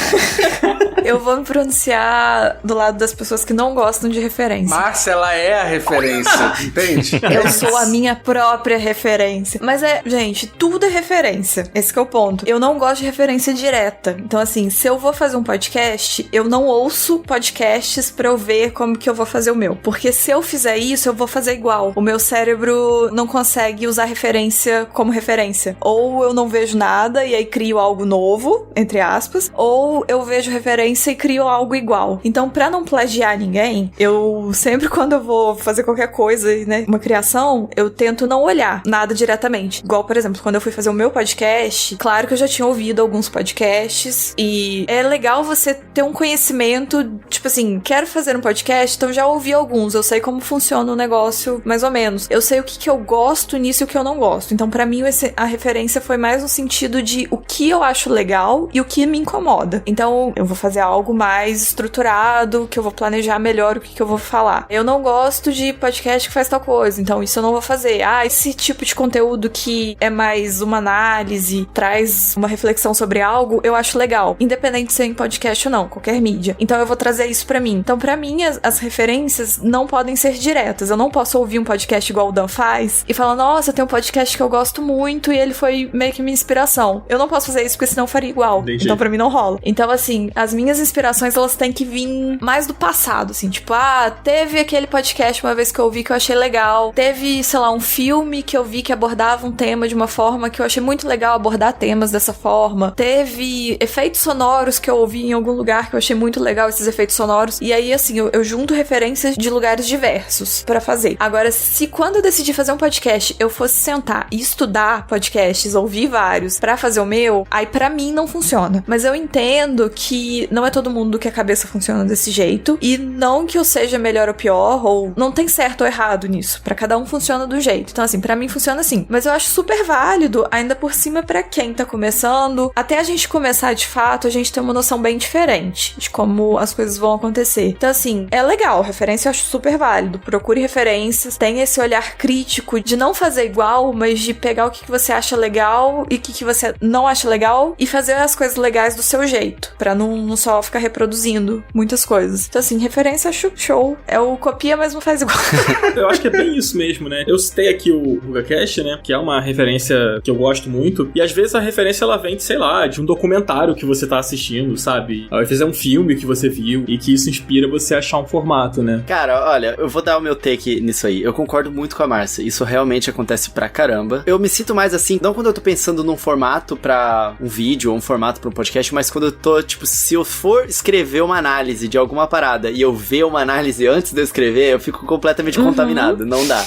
Eu vou me pronunciar do lado das pessoas que não gostam de referência. Márcia, ela é a referência, entende? Eu sou a minha própria referência. Mas gente, tudo é referência. Esse que é o ponto. Eu não gosto de referência direta. Então, assim, se eu vou fazer um podcast, eu não ouço podcasts pra eu ver como que eu vou fazer o meu. Porque se eu fizer isso, eu vou fazer igual. O meu cérebro não consegue usar referência como referência. Ou eu não vejo nada e aí crio algo novo, entre aspas, ou eu vejo referência e crio algo igual. Então, pra não plagiar ninguém, eu sempre quando eu vou fazer qualquer coisa, né, uma criação, eu tento não olhar nada diretamente. Igual, por exemplo, quando eu fui fazer o meu podcast, claro que eu já tinha ouvido alguns podcasts e é legal você ter um conhecimento, tipo assim, quero fazer um podcast, então já ouvi alguns, eu sei como funciona o negócio, mais ou menos. Eu sei o que eu gosto nisso e o que eu não gosto. Então, pra mim, a referência foi mais no sentido de o que eu acho legal e o que me incomoda. Então, eu vou fazer algo mais estruturado, que eu vou planejar melhor o que eu vou falar. Eu não gosto de podcast que faz tal coisa, então isso eu não vou fazer. Esse tipo de conteúdo que é mais uma análise, traz uma reflexão sobre algo, eu acho legal. Independente de ser em podcast ou não, qualquer mídia. Então, eu vou trazer isso pra mim. Então, pra mim, as referências não podem ser diretas. Eu não posso ouvir um podcast igual o Dan faz e falar, nossa, tem um podcast que eu gosto gosto muito e ele foi meio que minha inspiração. Eu não posso fazer isso porque senão eu faria igual. Entendi. Então pra mim não rola. Então assim, as minhas inspirações elas têm que vir mais do passado, assim, tipo, teve aquele podcast uma vez que eu ouvi que eu achei legal, teve, sei lá, um filme que eu vi que abordava um tema de uma forma que eu achei muito legal abordar temas dessa forma, teve efeitos sonoros que eu ouvi em algum lugar que eu achei muito legal esses efeitos sonoros, e aí assim, eu junto referências de lugares diversos pra fazer. Agora, se quando eu decidi fazer um podcast, eu fosse sentar e estudar podcasts, ouvir vários pra fazer o meu, aí pra mim não funciona. Mas eu entendo que não é todo mundo que a cabeça funciona desse jeito, e não que eu seja melhor ou pior, ou não tem certo ou errado nisso. Pra cada um funciona do jeito. Então assim, pra mim funciona assim. Mas eu acho super válido, ainda por cima pra quem tá começando, até a gente começar de fato, a gente tem uma noção bem diferente de como as coisas vão acontecer. Então assim, é legal, referência eu acho super válido. Procure referências, tenha esse olhar crítico de não fazer igual, mas de pegar o que você acha legal e o que você não acha legal e fazer as coisas legais do seu jeito, pra não só ficar reproduzindo muitas coisas. Então assim, referência eu acho show. É o copia, mas não faz igual. Eu acho que é bem isso mesmo, né? Eu citei aqui o GugaCast, né? Que é uma referência que eu gosto muito. E às vezes a referência ela vem de, sei lá, de um documentário que você tá assistindo, sabe? Às vezes é um filme que você viu e que isso inspira você a achar um formato, né? Cara, olha, eu vou dar o meu take nisso aí. Eu concordo muito com a Márcia. Isso realmente acontece pra caramba. Eu me sinto mais assim, não quando eu tô pensando num formato pra um vídeo ou um formato pra um podcast, mas quando eu tô, tipo, se eu for escrever uma análise de alguma parada e eu ver uma análise antes de eu escrever, eu fico completamente contaminado. Não dá.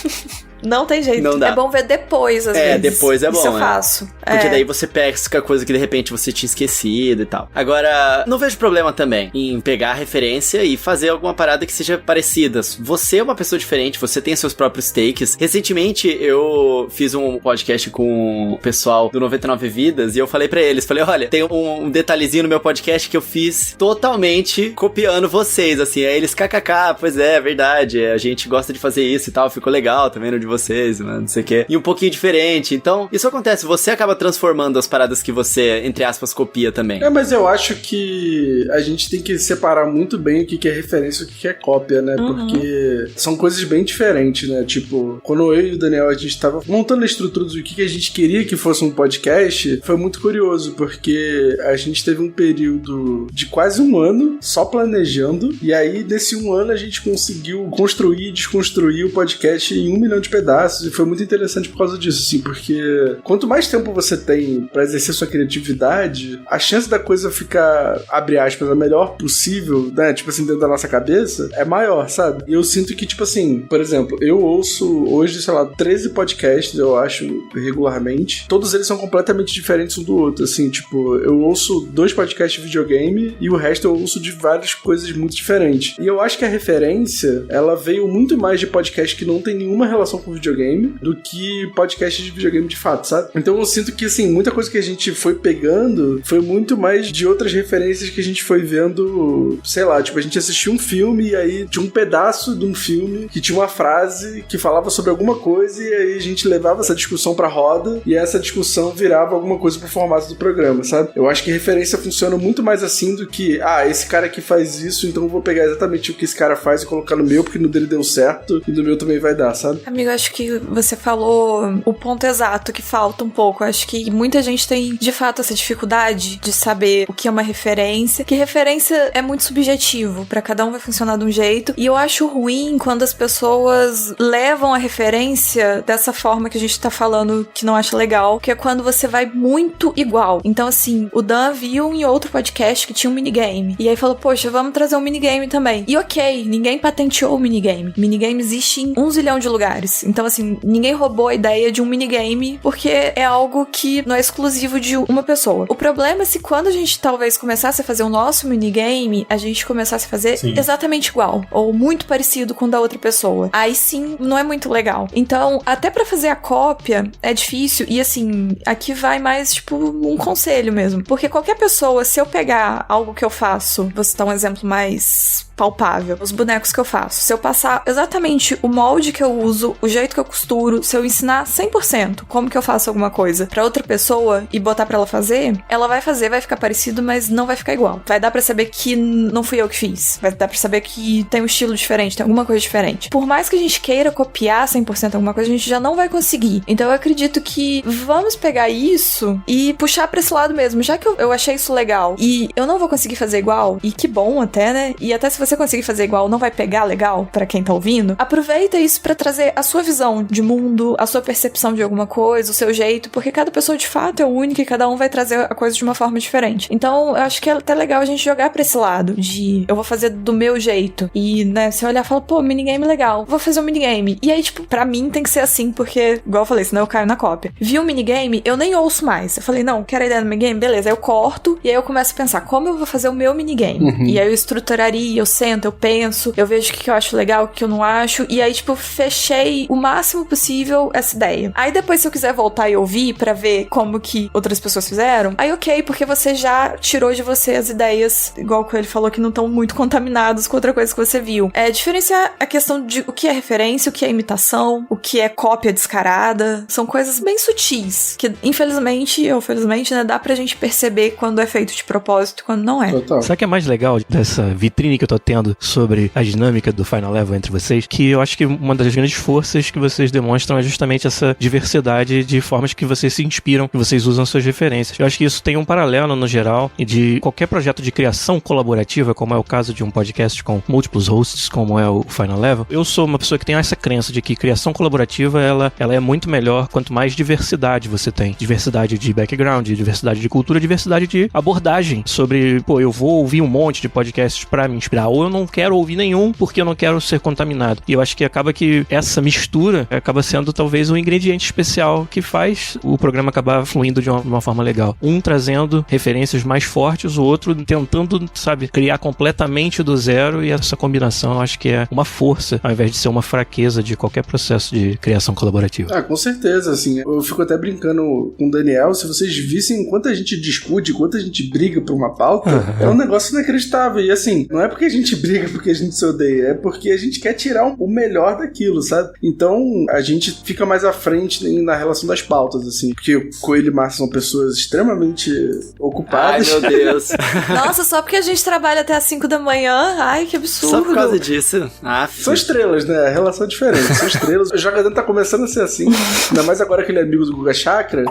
Não tem jeito. Não dá. É bom ver depois, às vezes. Depois é bom. Isso eu faço. Porque daí você pesca coisa que de repente você tinha esquecido e tal. Agora, não vejo problema também em pegar a referência e fazer alguma parada que seja parecida. Você é uma pessoa diferente, você tem seus próprios takes. Recentemente, eu fiz um podcast com o pessoal do 99 Vidas e eu falei pra eles, olha, tem um detalhezinho no meu podcast que eu fiz totalmente copiando vocês, assim. Aí eles, kkk, pois é verdade, a gente gosta de fazer isso e tal, ficou legal também no de vocês, mano, não sei o quê. E um pouquinho diferente. Então, isso acontece. Você acaba transformando as paradas que você, entre aspas, copia também. Mas eu acho que a gente tem que separar muito bem o que é referência e o que é cópia, né? Porque são coisas bem diferentes, né? Tipo, quando eu e o Daniel, a gente tava montando a estrutura do que a gente queria que fosse um podcast, foi muito curioso, porque a gente teve um período de quase um ano só planejando, e aí, nesse um ano, a gente conseguiu construir e desconstruir o podcast em 1 milhão de pedaços, e foi muito interessante por causa disso, assim, porque quanto mais tempo você tem pra exercer sua criatividade, a chance da coisa ficar, abre aspas, a melhor possível, né, tipo assim, dentro da nossa cabeça, é maior, sabe? E eu sinto que, tipo assim, por exemplo, eu ouço hoje, sei lá, 13 podcasts, eu acho, regularmente, todos eles são completamente diferentes um do outro, assim, tipo, eu ouço 2 podcasts de videogame e o resto eu ouço de várias coisas muito diferentes. E eu acho que a referência, ela veio muito mais de podcast que não tem nenhuma relação com videogame do que podcast de videogame de fato, sabe? Então eu sinto que, assim, muita coisa que a gente foi pegando foi muito mais de outras referências que a gente foi vendo, sei lá, tipo, a gente assistiu um filme e aí tinha um pedaço de um filme que tinha uma frase que falava sobre alguma coisa e aí a gente levava essa discussão pra roda e essa discussão virava alguma coisa pro formato do programa, sabe? Eu acho que referência funciona muito mais assim do que, esse cara aqui faz isso, então eu vou pegar exatamente o que esse cara faz e colocar no meu, porque no dele deu certo e no meu também vai dar, sabe? Amigo, acho que você falou o ponto exato que falta um pouco. Acho que muita gente tem, de fato, essa dificuldade de saber o que é uma referência, que referência é muito subjetivo, pra cada um vai funcionar de um jeito, e eu acho ruim quando as pessoas levam a referência dessa forma que a gente tá falando que não acha legal, que é quando você vai muito igual. Então, assim, o Dan viu em outro podcast que tinha um minigame, e aí falou, poxa, vamos trazer um minigame também. E ok, ninguém patenteou o minigame. Minigame existe em 1 zilhão de lugares. Então, assim, ninguém roubou a ideia de um minigame porque é algo que não é exclusivo de uma pessoa. O problema é se quando a gente talvez começasse a fazer o nosso minigame, a gente começasse a fazer exatamente igual, ou muito parecido com o da outra pessoa. Aí sim, não é muito legal. Então, até pra fazer a cópia, é difícil, e assim, aqui vai mais, tipo, um conselho mesmo. Porque qualquer pessoa, se eu pegar algo que eu faço, vou citar um exemplo mais palpável, os bonecos que eu faço, se eu passar exatamente o molde que eu uso, o jeito que eu costuro, se eu ensinar 100% como que eu faço alguma coisa pra outra pessoa e botar pra ela fazer, ela vai fazer, vai ficar parecido, mas não vai ficar igual. Vai dar pra saber que não fui eu que fiz. Vai dar pra saber que tem um estilo diferente, tem alguma coisa diferente. Por mais que a gente queira copiar 100% alguma coisa, a gente já não vai conseguir. Então eu acredito que vamos pegar isso e puxar pra esse lado mesmo. Já que eu achei isso legal e eu não vou conseguir fazer igual, e que bom até, né? E até se você conseguir fazer igual, não vai pegar legal pra quem tá ouvindo, aproveita isso pra trazer a sua visão de mundo, a sua percepção de alguma coisa, o seu jeito, porque cada pessoa de fato é única e cada um vai trazer a coisa de uma forma diferente. Então eu acho que é até legal a gente jogar pra esse lado de eu vou fazer do meu jeito e, né, você olhar e fala, pô, minigame legal, vou fazer um minigame. E aí, tipo, pra mim tem que ser assim, porque, igual eu falei, senão eu caio na cópia. Vi um minigame, eu nem ouço mais. Eu falei, não, quero a ideia do minigame? Beleza, aí eu corto e aí eu começo a pensar, como eu vou fazer o meu minigame? E aí eu estruturaria, eu sento, eu penso, eu vejo o que eu acho legal, o que eu não acho, e aí, tipo, fechei o máximo possível essa ideia. Aí depois, se eu quiser voltar e ouvir pra ver como que outras pessoas fizeram, aí ok, porque você já tirou de você as ideias, igual o Coelho falou, que não estão muito contaminadas com outra coisa que você viu. É diferenciar a questão de o que é referência, o que é imitação, o que é cópia descarada. São coisas bem sutis, que infelizmente, ou felizmente, né, dá pra gente perceber quando é feito de propósito e quando não é. Total. Sabe o que é mais legal dessa vitrine que eu tô tendo sobre a dinâmica do Final Level entre vocês? Que eu acho que uma das grandes forças que vocês demonstram é justamente essa diversidade de formas que vocês se inspiram, que vocês usam suas referências. Eu acho que isso tem um paralelo no geral e de qualquer projeto de criação colaborativa, como é o caso de um podcast com múltiplos hosts, como é o Final Level. Eu sou uma pessoa que tem essa crença de que criação colaborativa, ela é muito melhor quanto mais diversidade você tem. Diversidade de background, diversidade de cultura, diversidade de abordagem sobre, pô, eu vou ouvir um monte de podcasts pra me inspirar, ou eu não quero ouvir nenhum porque eu não quero ser contaminado. E eu acho que acaba que essa mistura acaba sendo talvez um ingrediente especial que faz o programa acabar fluindo de uma forma legal. Um trazendo referências mais fortes, o outro tentando, sabe, criar completamente do zero, e essa combinação eu acho que é uma força, ao invés de ser uma fraqueza de qualquer processo de criação colaborativa. Ah, com certeza, assim, eu fico até brincando com o Daniel, se vocês vissem quanto a gente discute, quanto a gente briga por uma pauta, é um negócio inacreditável, e assim, não é porque a gente briga porque a gente se odeia, é porque a gente quer tirar o melhor daquilo, sabe? Então, a gente fica mais à frente na relação das pautas, assim, porque o Coelho e Márcio são pessoas extremamente ocupadas. Ai, meu Deus. Nossa, só porque a gente trabalha até às 5 da manhã, ai, que absurdo. Só por causa disso. São estrelas, né? A relação é diferente. São estrelas. O Jogador tá começando a ser assim. Ainda mais agora que ele é amigo do Guga Chakra.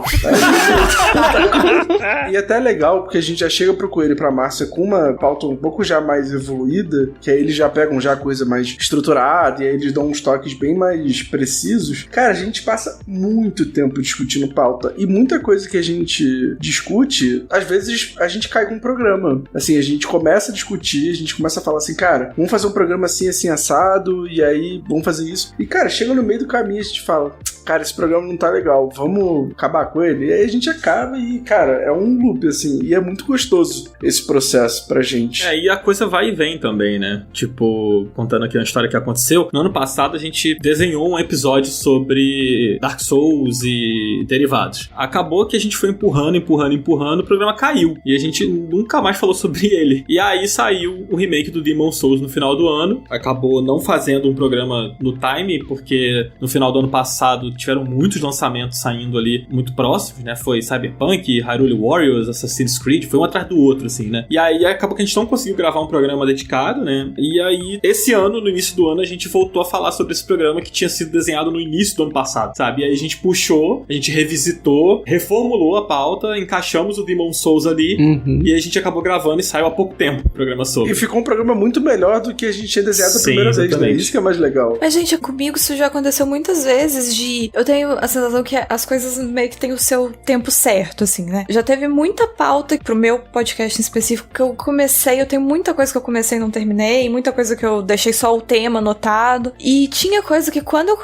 E até é legal, porque a gente já chega pro Coelho e pra Márcia com uma pauta um pouco já mais evoluída, que aí eles já pegam já a coisa mais estruturada, e aí eles dão uns toques bem mais precisos. Cara, a gente passa muito tempo discutindo pauta. E muita coisa que a gente discute, às vezes a gente cai com um programa. Assim, a gente começa a discutir, a gente começa a falar assim, cara, vamos fazer um programa assim, assim, assado, e aí vamos fazer isso. E, cara, chega no meio do caminho e a gente fala, cara, esse programa não tá legal, vamos acabar com ele? E aí a gente acaba e, cara, é um loop, assim, e é muito gostoso esse processo pra gente. E a coisa vai e vem também, né? Tipo, contando aqui uma história que aconteceu, no ano passado a gente desenhou um episódio sobre Dark Souls e derivados. Acabou que a gente foi empurrando, o programa caiu, e a gente nunca mais falou sobre ele. E aí saiu o remake do Demon's Souls no final do ano, acabou não fazendo um programa no time, porque no final do ano passado tiveram muitos lançamentos saindo ali muito próximos, né? Foi Cyberpunk, Hyrule Warriors, Assassin's Creed, foi um atrás do outro, assim, né? E aí acabou que a gente não conseguiu gravar um programa dedicado, né? E aí, esse ano, no início do ano, a gente voltou a falar sobre esse programa que tinha sido desenhado no início do ano passado, sabe? E aí a gente puxou, a gente revisitou, reformulou a pauta, encaixamos o Demon's Souls ali, e a gente acabou gravando e saiu há pouco tempo o programa sobre. E ficou um programa muito melhor do que a gente tinha desenhado a primeira vez, né? Isso que é mais legal. Mas, gente, comigo isso já aconteceu muitas vezes de... Eu tenho a sensação que as coisas meio que têm o seu tempo certo, assim, né? Já teve muita pauta pro meu podcast em específico que eu comecei, eu tenho muita coisa que eu comecei e não terminei, muita coisa que eu deixei só o tema anotado. E tinha coisa que quando eu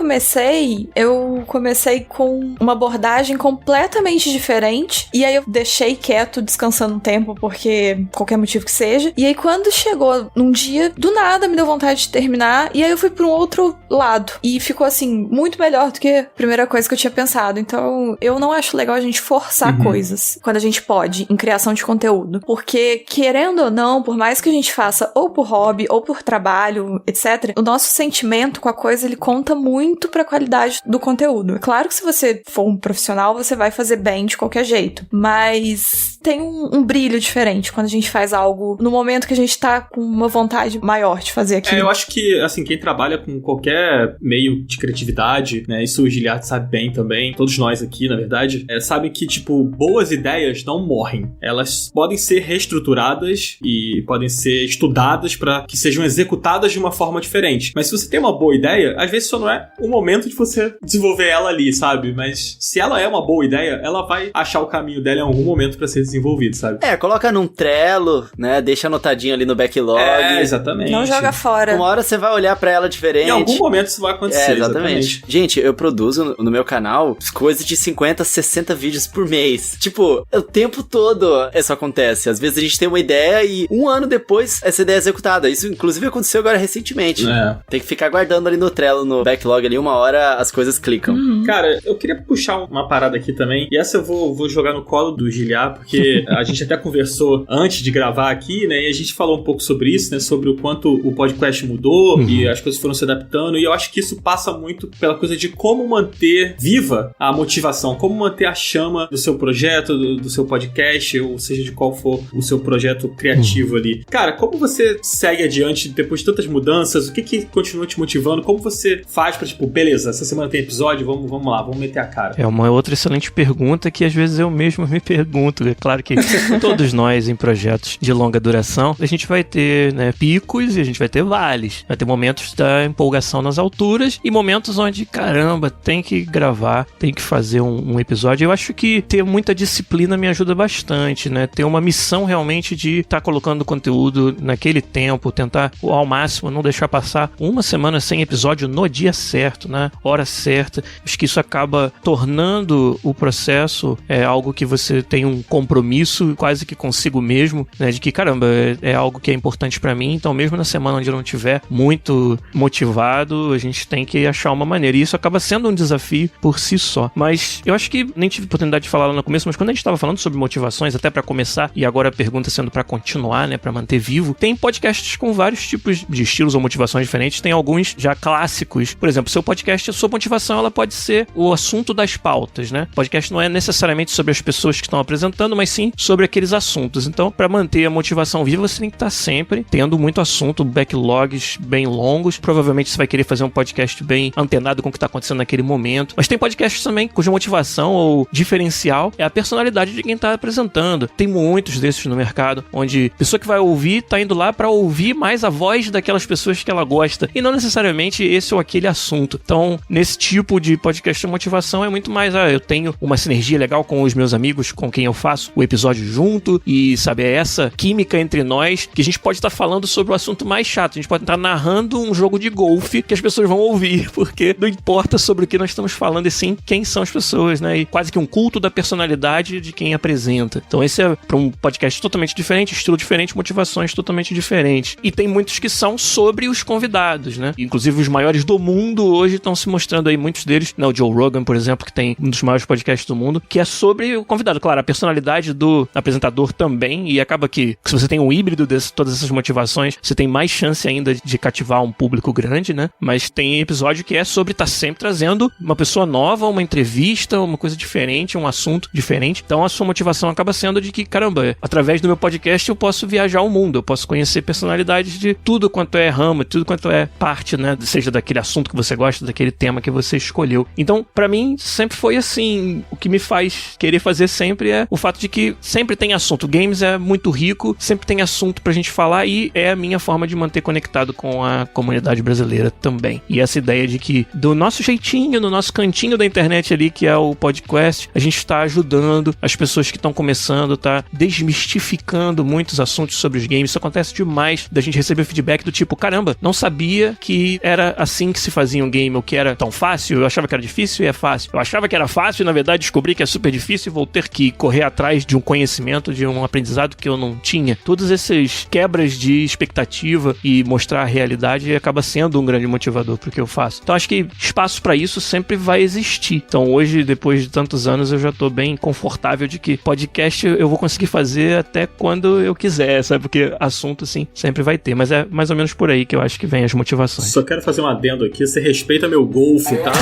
comecei com uma abordagem completamente diferente, e aí eu deixei quieto, descansando um tempo, porque qualquer motivo que seja. E aí quando chegou num dia, do nada me deu vontade de terminar, e aí eu fui pra um outro lado. E ficou assim, muito melhor do que primeira coisa que eu tinha pensado. Então, eu não acho legal a gente forçar coisas quando a gente pode, em criação de conteúdo. Porque, querendo ou não, por mais que a gente faça ou por hobby, ou por trabalho, etc., o nosso sentimento com a coisa, ele conta muito pra qualidade do conteúdo. É claro que se você for um profissional, você vai fazer bem de qualquer jeito. Mas tem um brilho diferente quando a gente faz algo no momento que a gente tá com uma vontade maior de fazer aquilo. Eu acho que, assim, quem trabalha com qualquer meio de criatividade, né, isso o Giliard sabe bem também, todos nós aqui, na verdade, sabem que, tipo, boas ideias não morrem. Elas podem ser reestruturadas e podem ser estudadas para que sejam executadas de uma forma diferente. Mas se você tem uma boa ideia, às vezes só não é o momento de você desenvolver ela ali, sabe? Mas se ela é uma boa ideia, ela vai achar o caminho dela em algum momento para ser desenvolvido, sabe? Coloca num Trello, né? Deixa anotadinho ali no backlog. Exatamente. Não joga fora. Uma hora você vai olhar pra ela diferente. Em algum momento isso vai acontecer. Exatamente. Gente, eu produzo no meu canal coisas de 50, 60 vídeos por mês. Tipo, o tempo todo isso acontece. Às vezes a gente tem uma ideia e um ano depois essa ideia é executada. Isso, inclusive, aconteceu agora recentemente. Tem que ficar guardando ali no Trello, no backlog ali, uma hora as coisas clicam. Cara, eu queria puxar uma parada aqui também. E essa eu vou jogar no colo do Giliard, porque a gente até conversou antes de gravar aqui, né? E a gente falou um pouco sobre isso, né? Sobre o quanto o podcast mudou e as coisas foram se adaptando. E eu acho que isso passa muito pela coisa de como manter viva a motivação, como manter a chama do seu projeto, do seu podcast, ou seja, de qual for o seu projeto criativo ali. Cara, como você segue adiante depois de tantas mudanças? O que continua te motivando? Como você faz pra, tipo, beleza, essa semana tem episódio, vamos lá, vamos meter a cara? É uma outra excelente pergunta que às vezes eu mesmo me pergunto. É claro que todos nós em projetos de longa duração, a gente vai ter, né, picos e a gente vai ter vales. Vai ter momentos da empolgação nas alturas e momentos onde, caramba, tem que gravar, tem que fazer um episódio. Eu acho que ter muita disciplina me ajuda bastante, né? Ter uma missão realmente de estar colocando conteúdo naquele tempo, tentar ao máximo não deixar passar uma semana sem episódio no dia certo, na hora certa. Acho que isso acaba tornando o processo algo que você tem um compromisso quase que consigo mesmo, né? De que, caramba, é algo que é importante pra mim, então mesmo na semana onde eu não estiver muito motivado, a gente tem que achar uma maneira. E isso acaba sendo um desafio por si só. Mas eu acho que nem tive oportunidade de falar lá no começo, mas quando a gente tava falando sobre motivações, até pra começar, e agora a pergunta sendo pra continuar, né? Pra manter vivo, tem podcasts com vários tipos de estilos ou motivações diferentes. Tem alguns já clássicos. Por exemplo, seu podcast, a sua motivação, ela pode ser o assunto das pautas, né? O podcast não é necessariamente sobre as pessoas que estão apresentando, mas sim sobre aqueles assuntos. Então, pra manter a motivação viva, você tem que estar sempre tendo muito assunto, backlogs bem longos. Provavelmente você vai querer fazer um podcast bem antenado com o que está acontecendo naquele momento. Mas tem podcasts também cuja motivação ou diferencial é a personalidade de quem está apresentando. Tem muitos desses no mercado, onde a pessoa que vai ouvir está indo lá para ouvir mais a voz daquelas pessoas que ela gosta, e não necessariamente esse ou aquele assunto. Então, nesse tipo de podcast de motivação é muito mais, eu tenho uma sinergia legal com os meus amigos, com quem eu faço o episódio junto, e sabe, é essa química entre nós que a gente pode estar falando sobre o assunto mais chato. A gente pode estar narrando um jogo de golfe que as pessoas vão ouvir, porque não importa sobre o que nós estamos falando, e sim quem são as pessoas, né? E quase que um culto da personalidade de quem apresenta. Então esse é para um podcast totalmente diferente, estilo diferente, motivações totalmente diferentes. E tem muitos que são sobre os convidados, né? Inclusive os maiores do mundo hoje estão se mostrando aí, muitos deles, né? O Joe Rogan, por exemplo, que tem um dos maiores podcasts do mundo, que é sobre o convidado. Claro, a personalidade do apresentador também, e acaba que se você tem um híbrido de todas essas motivações, você tem mais chance ainda de cativar um público grande, né? Mas tem episódio que é sobre estar sempre trazendo uma pessoa nova, uma entrevista, uma coisa diferente, um assunto diferente. Então a sua motivação acaba sendo de que, caramba, através do meu podcast eu posso viajar o mundo, eu posso conhecer personalidades de tudo quanto é ramo, tudo quanto é parte, né? Seja daquele assunto que você gosta, daquele tema que você escolheu. Então, pra mim, sempre foi assim. O que me faz querer fazer sempre é o fato de que sempre tem assunto. Games é muito rico, sempre tem assunto pra gente falar, e é a minha forma de manter conectado com a comunidade brasileira também. E essa ideia de que do nosso jeitinho, no nosso cantinho da internet ali, que é o podcast, a gente tá ajudando as pessoas que estão começando, tá desmistificando muitos assuntos sobre os games. Isso acontece demais, da gente receber feedback do tipo, caramba, não sabia que era assim que se fazia um game, ou que era tão fácil, eu achava que era difícil e é fácil. Eu achava que era fácil e na verdade descobri que é super difícil e vou ter que correr atrás de um conhecimento, de um aprendizado que eu não tinha. Todas essas quebras de expectativa e mostrar a realidade acaba sendo um grande motivador pro que eu faço. Então acho que espaço pra isso isso sempre vai existir. Então hoje, depois de tantos anos, eu já tô bem confortável de que podcast eu vou conseguir fazer até quando eu quiser, sabe? Porque assunto, assim, sempre vai ter. Mas é mais ou menos por aí que eu acho que vem as motivações. Só quero fazer um adendo aqui. Você respeita meu golfe, tá?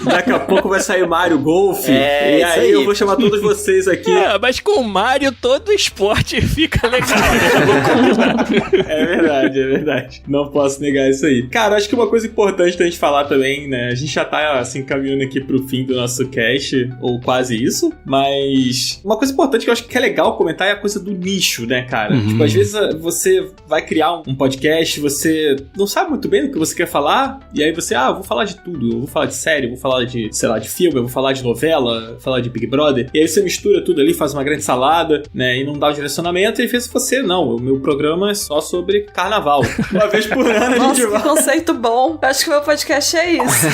Daqui a pouco vai sair Mario Golf. E aí eu vou chamar todos vocês aqui. Mas com o Mario todo esporte fica legal. É verdade. Não posso negar isso aí. Cara, acho que uma coisa importante da gente falar também, né? A gente já tá, assim, caminhando aqui pro fim do nosso cast, ou quase isso. Mas uma coisa importante que eu acho que é legal comentar é a coisa do nicho, né, cara? Tipo, às vezes você vai criar um podcast, você não sabe muito bem do que você quer falar, e aí você, eu vou falar de tudo. Eu vou falar de série, eu vou falar de, sei lá, de filme, eu vou falar de novela, vou falar de Big Brother. E aí você mistura tudo ali, faz uma grande salada, né? E não dá o direcionamento, e às vezes você, não, o meu programa é só sobre carnaval. Uma vez por ano a gente vai. Que conceito bom. Acho que o meu podcast é isso.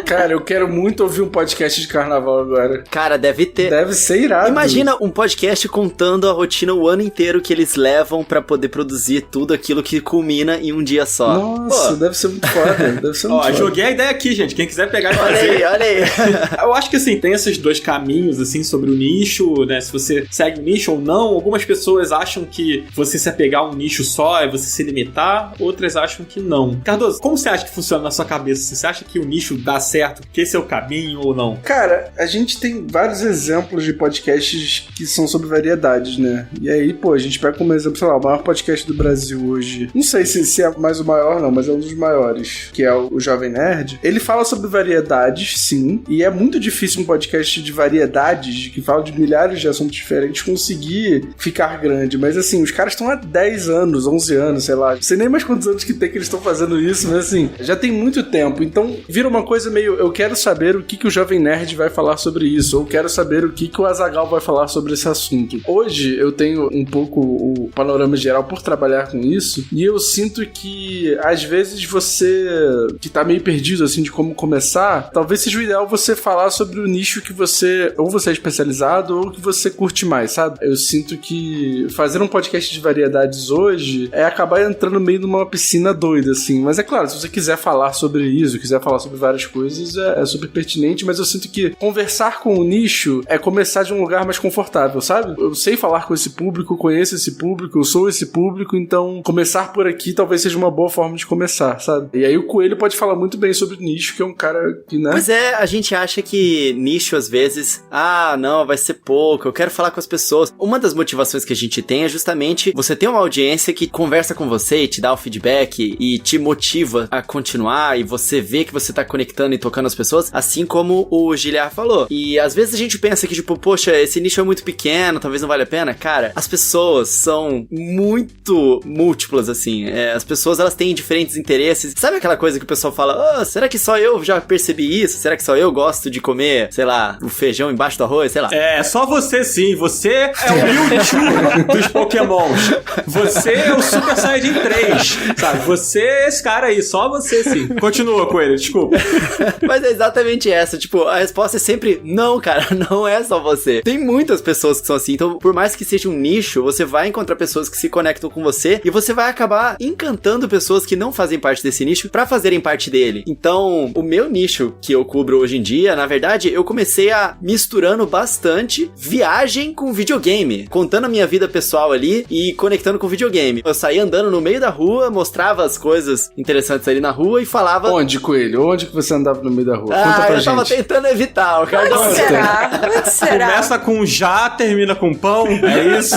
Cara, eu quero muito ouvir um podcast de carnaval agora. Cara, deve ter. Deve ser irado. Imagina um podcast contando a rotina o ano inteiro que eles levam pra poder produzir tudo aquilo que culmina em um dia só. Nossa, deve ser muito foda. Deve ser muito foda. Joguei a ideia aqui, gente. Quem quiser pegar e fazer. Olha aí. Eu acho que, assim, tem esses dois caminhos, assim, sobre o nicho, né? Se você segue o nicho ou não. Algumas pessoas acham que você se apegar a um nicho só é você se limitar. Outras acham que não. Cardoso, como você acha que funciona na sua cabeça? Você acha que o nicho dá certo? Que esse é o caminho ou não? Cara, a gente tem vários exemplos de podcasts que são sobre variedades, né? E aí, pô, a gente pega como exemplo, sei lá, o maior podcast do Brasil hoje. Não sei se é mais o maior, não, mas é um dos maiores, que é o Jovem Nerd. Ele fala sobre variedades, sim, e é muito difícil um podcast de variedades, que fala de milhares de assuntos diferentes, conseguir ficar grande. Mas, assim, os caras estão há 10 anos, 11 anos, sei lá. Não sei nem mais quantos anos que tem que eles estão fazendo isso, mas, assim, já tem muito tempo. Então, vira uma coisa meio, eu quero saber o que o Jovem Nerd vai falar sobre isso, ou quero saber o que o Azaghal vai falar sobre esse assunto. Hoje, eu tenho um pouco o panorama geral por trabalhar com isso, e eu sinto que, às vezes, você que tá meio perdido, assim, de como começar, talvez seja o ideal você falar sobre o nicho que você, ou você é especializado, ou que você curte mais, sabe? Eu sinto que fazer um podcast de variedades hoje é acabar entrando meio numa piscina doida, assim. Mas é claro, se você quiser falar sobre isso, quiser falar sobre várias coisas, é super pertinente, mas eu sinto que conversar com o nicho é começar de um lugar mais confortável, sabe? Eu sei falar com esse público, conheço esse público, eu sou esse público, então começar por aqui talvez seja uma boa forma de começar, sabe? E aí o Coelho pode falar muito bem sobre o nicho, que é um cara que, né? Pois é, a gente acha que nicho, às vezes, não, vai ser pouco, eu quero falar com as pessoas. Uma das motivações que a gente tem é justamente você ter uma audiência que conversa com você e te dá o feedback e te motiva a continuar, e você vê que você tá conectando e tocando as pessoas, assim como o Giliar falou. E às vezes a gente pensa que, tipo, poxa, esse nicho é muito pequeno, talvez não valha a pena. Cara, as pessoas são muito múltiplas, assim. As pessoas, elas têm diferentes interesses. Sabe aquela coisa que o pessoal fala, será que só eu já percebi isso? Será que só eu gosto de comer, sei lá, o feijão embaixo do arroz, sei lá? É, só você sim. Você é o Mewtwo dos Pokémons. Você é o Super Saiyajin 3, sabe? Você é esse cara aí, só você sim. Continua, Coelho, desculpa. Mas é exatamente essa, tipo, a resposta é sempre, não, cara, não é só você. Tem muitas pessoas que são assim, então por mais que seja um nicho, você vai encontrar pessoas que se conectam com você e você vai acabar encantando pessoas que não fazem parte desse nicho pra fazerem parte dele. Então, o meu nicho que eu cubro hoje em dia, na verdade, eu comecei a misturando bastante viagem com videogame, contando a minha vida pessoal ali e conectando com videogame. Eu saía andando no meio da rua, mostrava as coisas interessantes ali na rua e falava... Onde, Coelho? Onde que você andava no meio da rua? Conta pra eu gente. Tava tentando evitar, o Cardoso. Onde será? Começa com já, termina com pão, é isso?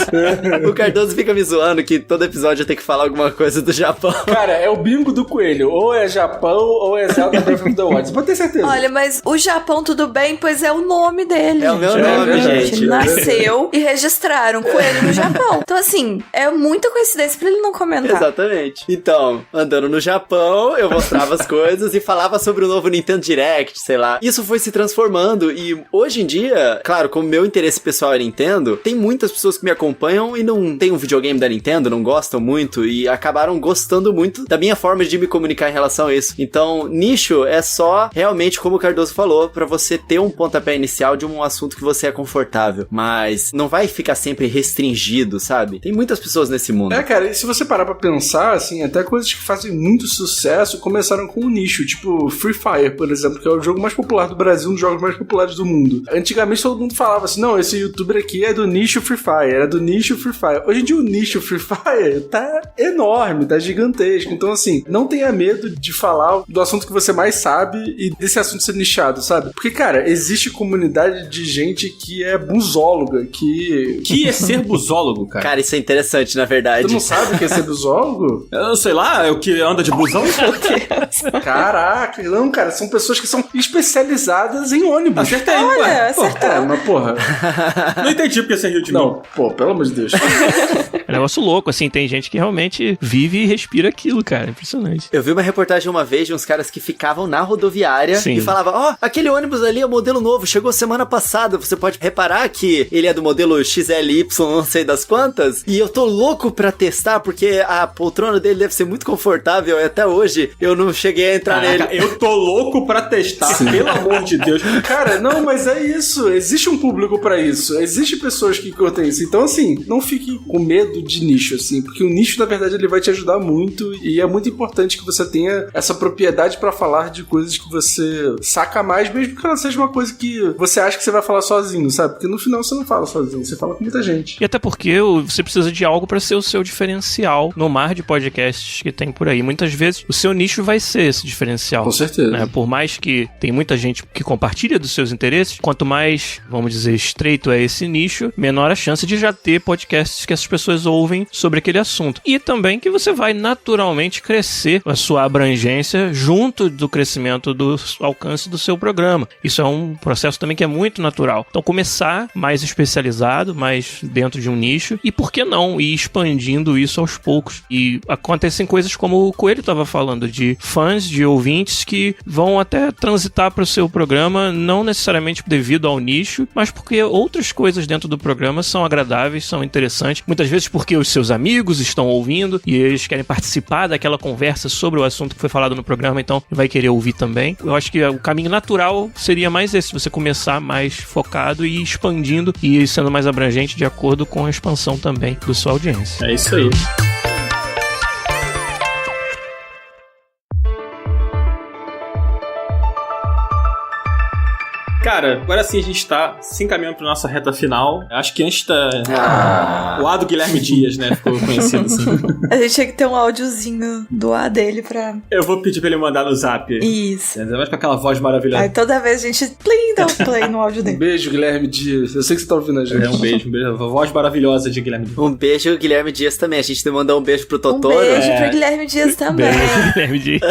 O Cardoso fica me zoando que todo episódio eu tenho que falar alguma coisa do Japão. Cara, é o bingo do Coelho. Ou é Japão, ou é Zelda Breath of the Wild. Você pode ter certeza. Olha, mas o Japão tudo bem, pois é o nome dele. É o meu nome, gente. Nasceu e registraram Coelho no Japão. Então, assim, é muita coincidência pra ele não comentar. Exatamente. Então, andando no Japão, eu mostrava as coisas e falava sobre o novo Nintendo Direct, sei lá. Isso foi se transformando e hoje em dia, claro, como meu interesse pessoal é Nintendo, tem muitas pessoas que me acompanham e não tem um videogame da Nintendo, não gostam muito e acabaram gostando muito da minha forma de me comunicar em relação a isso. Então, nicho é só realmente, como o Cardoso falou, pra você ter um pontapé inicial de um assunto que você é confortável, mas não vai ficar sempre restringido, sabe? Tem muitas pessoas nesse mundo. Cara, e se você parar pra pensar, assim, até coisas que fazem muito sucesso começaram com um nicho, tipo Free Fire, por exemplo, que é o jogo mais popular do Brasil, um dos jogos mais populares do mundo. Antigamente todo mundo falava assim, não, esse youtuber aqui é do nicho Free Fire, é do nicho Free Fire. Hoje em dia o nicho Free Fire tá enorme, tá gigantesco. Então assim, não tenha medo de falar do assunto que você mais sabe e desse assunto ser nichado, sabe? Porque, cara, existe comunidade de gente que é busóloga, que é ser busólogo, cara? Cara, isso é interessante, na verdade. Tu não sabe o que é ser busólogo? Eu sei lá, é o que anda de busão? Caraca, não, cara, são pessoas que são especializadas em ônibus. Acertei, Olha, ué. acertou. Mas porra. Não entendi porque você riu de mim. Não, pô, pelo amor de Deus. É um negócio louco, assim, tem gente que realmente vive e respira aquilo, cara, impressionante. Eu vi uma reportagem uma vez de uns caras que ficavam na rodoviária Sim. e falavam, ó, aquele ônibus ali é o modelo novo, chegou semana passada, você pode reparar que ele é do modelo XLY, não sei das quantas, e eu tô louco pra testar, porque a poltrona dele deve ser muito confortável, e até hoje eu não cheguei a entrar nele. Eu tô louco pra testar, pelo amor de Deus. Cara, não, mas é isso. Existe um público pra isso. Existem pessoas que curtem isso. Então, assim, não fique com medo de nicho, assim, porque o nicho, na verdade, ele vai te ajudar muito e é muito importante que você tenha essa propriedade pra falar de coisas que você saca mais, mesmo que ela seja uma coisa que você acha que você vai falar sozinho, sabe? Porque no final você não fala sozinho, você fala com muita gente. E até porque você precisa de algo pra ser o seu diferencial no mar de podcasts que tem por aí. Muitas vezes o seu nicho vai ser esse diferencial. Com certeza. Né? Por mais que tem muita gente que compartilha dos seus interesses, quanto mais, vamos dizer, estreito é esse nicho, menor a chance de já ter podcasts que essas pessoas ouvem sobre aquele assunto. E também que você vai naturalmente crescer a sua abrangência junto do crescimento do alcance do seu programa. Isso é um processo também que é muito natural. Então começar mais especializado, mais dentro de um nicho, e por que não ir expandindo isso aos poucos. E acontecem coisas como o Coelho estava falando, de fãs, de ouvintes que vão até transitar para o seu programa, não necessariamente devido ao nicho, mas porque outras coisas dentro do programa são agradáveis, são interessantes, muitas vezes porque os seus amigos estão ouvindo e eles querem participar daquela conversa sobre o assunto que foi falado no programa, então vai querer ouvir também. Eu acho que o caminho natural seria mais esse, você começar mais focado e expandindo e sendo mais abrangente de acordo com a expansão também da sua audiência. É isso aí. Cara, agora sim a gente tá se encaminhando pra nossa reta final. Acho que antes o A do Guilherme Dias, né? Ficou conhecido assim. A gente tinha que ter um áudiozinho do A dele pra... Eu vou pedir pra ele mandar no zap. Isso. Ainda mais com aquela voz maravilhosa. Aí toda vez a gente dá um play no áudio Um dele. beijo, Guilherme Dias. Eu sei que você tá ouvindo a gente. Um beijo. A voz maravilhosa de Guilherme Dias. Um beijo, Guilherme Dias também. A gente mandou um beijo pro Totoro. Um beijo pro Guilherme Dias também. Guilherme Dias.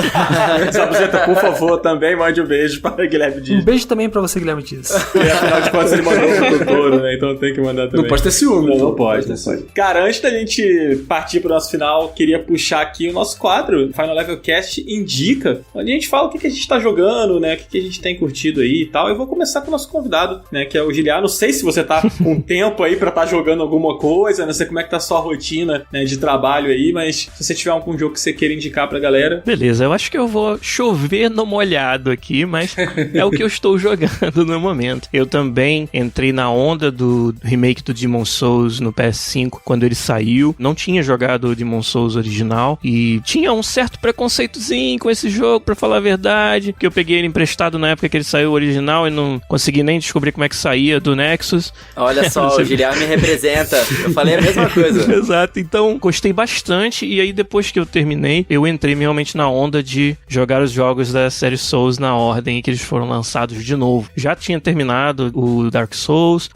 Zabuzeta, por favor, também mande um beijo para Guilherme Dias. Um beijo também pra você, Guilherme Dias. E afinal de contas ele mandou pro Totoro, né? Então tem que mandar também. Não pode ter ciúme. Não pode. Cara, antes da gente partir pro nosso final, queria puxar aqui o nosso quadro, Final Level Cast Indica, onde a gente fala o que a gente tá jogando, né? O que a gente tem curtido aí e tal. Eu vou começar com o nosso convidado, né? Que é o Giliar. Não sei se você tá com tempo aí pra tá jogando alguma coisa, não sei como é que tá a sua rotina, né, de trabalho aí, mas se você tiver algum jogo que você queira indicar pra galera... Beleza, eu acho que eu vou chover no molhado aqui, mas é o que eu estou jogando no momento. Eu também entrei na onda do remake do Demon's Souls no PS5 quando ele saiu. Não tinha jogado o Demon's Souls original e tinha um certo preconceitozinho com esse jogo, pra falar a verdade, que eu peguei ele emprestado na época que ele saiu o original e não consegui nem descobrir como é que saía do Nexus. Olha só, o Guilherme me representa. Eu falei a mesma coisa. Exato, então gostei bastante e aí depois que eu terminei, eu entrei realmente na onda de jogar os jogos da série Souls na ordem que eles foram lançados de novo. Já tinha terminado o Dark Souls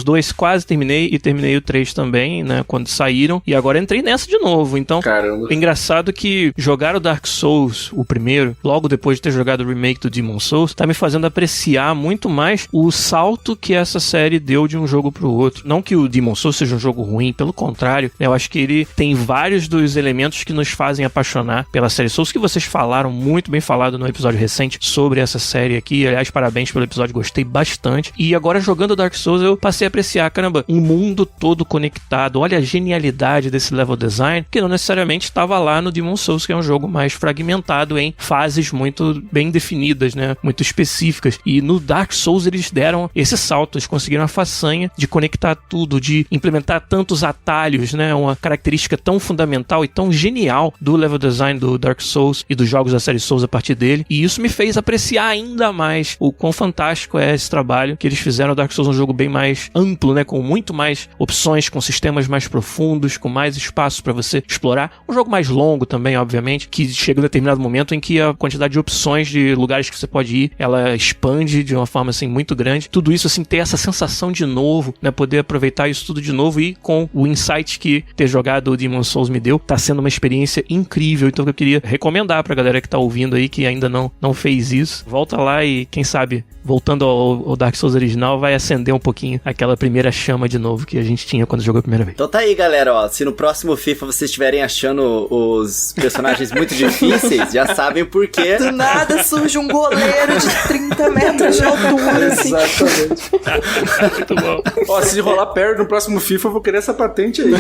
2 quase terminei e terminei o 3 também, né, quando saíram, e agora entrei nessa de novo. Então, caramba. É engraçado que jogar o Dark Souls, o primeiro, logo depois de ter jogado o remake do Demon's Souls, tá me fazendo apreciar muito mais o salto que essa série deu de um jogo pro outro. Não que o Demon's Souls seja um jogo ruim, pelo contrário, né, eu acho que ele tem vários dos elementos que nos fazem apaixonar pela série Souls, que vocês falaram muito bem falado no episódio recente sobre essa série aqui. Aliás, parabéns bastante pelo episódio, gostei bastante. E agora jogando Dark Souls eu passei a apreciar, caramba, um mundo todo conectado. Olha a genialidade desse level design, que não necessariamente estava lá no Demon's Souls, que é um jogo mais fragmentado em fases muito bem definidas, né? Muito específicas. E no Dark Souls eles deram esse salto, eles conseguiram a façanha de conectar tudo, de implementar tantos atalhos, né? Uma característica tão fundamental e tão genial do level design do Dark Souls e dos jogos da série Souls a partir dele. E isso me fez apreciar ainda mais o quão fantástico é esse trabalho que eles fizeram. O Dark Souls um jogo bem mais amplo, né? Com muito mais opções, com sistemas mais profundos, com mais espaço para você explorar. Um jogo mais longo também, obviamente, que chega um determinado momento em que a quantidade de opções de lugares que você pode ir, ela expande de uma forma, assim, muito grande. Tudo isso, assim, ter essa sensação de novo, né? Poder aproveitar isso tudo de novo e com o insight que ter jogado o Demon's Souls me deu, tá sendo uma experiência incrível. Então eu queria recomendar pra galera que tá ouvindo aí, que ainda não fez isso, volta lá e, quem sabe, voltando ao Dark Souls original, vai acender um pouquinho aquela primeira chama de novo que a gente tinha quando jogou a primeira vez. Então tá aí, galera, ó, se no próximo FIFA vocês estiverem achando os personagens muito difíceis, já sabem por quê. Do nada surge um goleiro de 30 metros de altura, assim. Exatamente. Muito bom. Ó, se rolar perto no próximo FIFA, eu vou querer essa patente aí.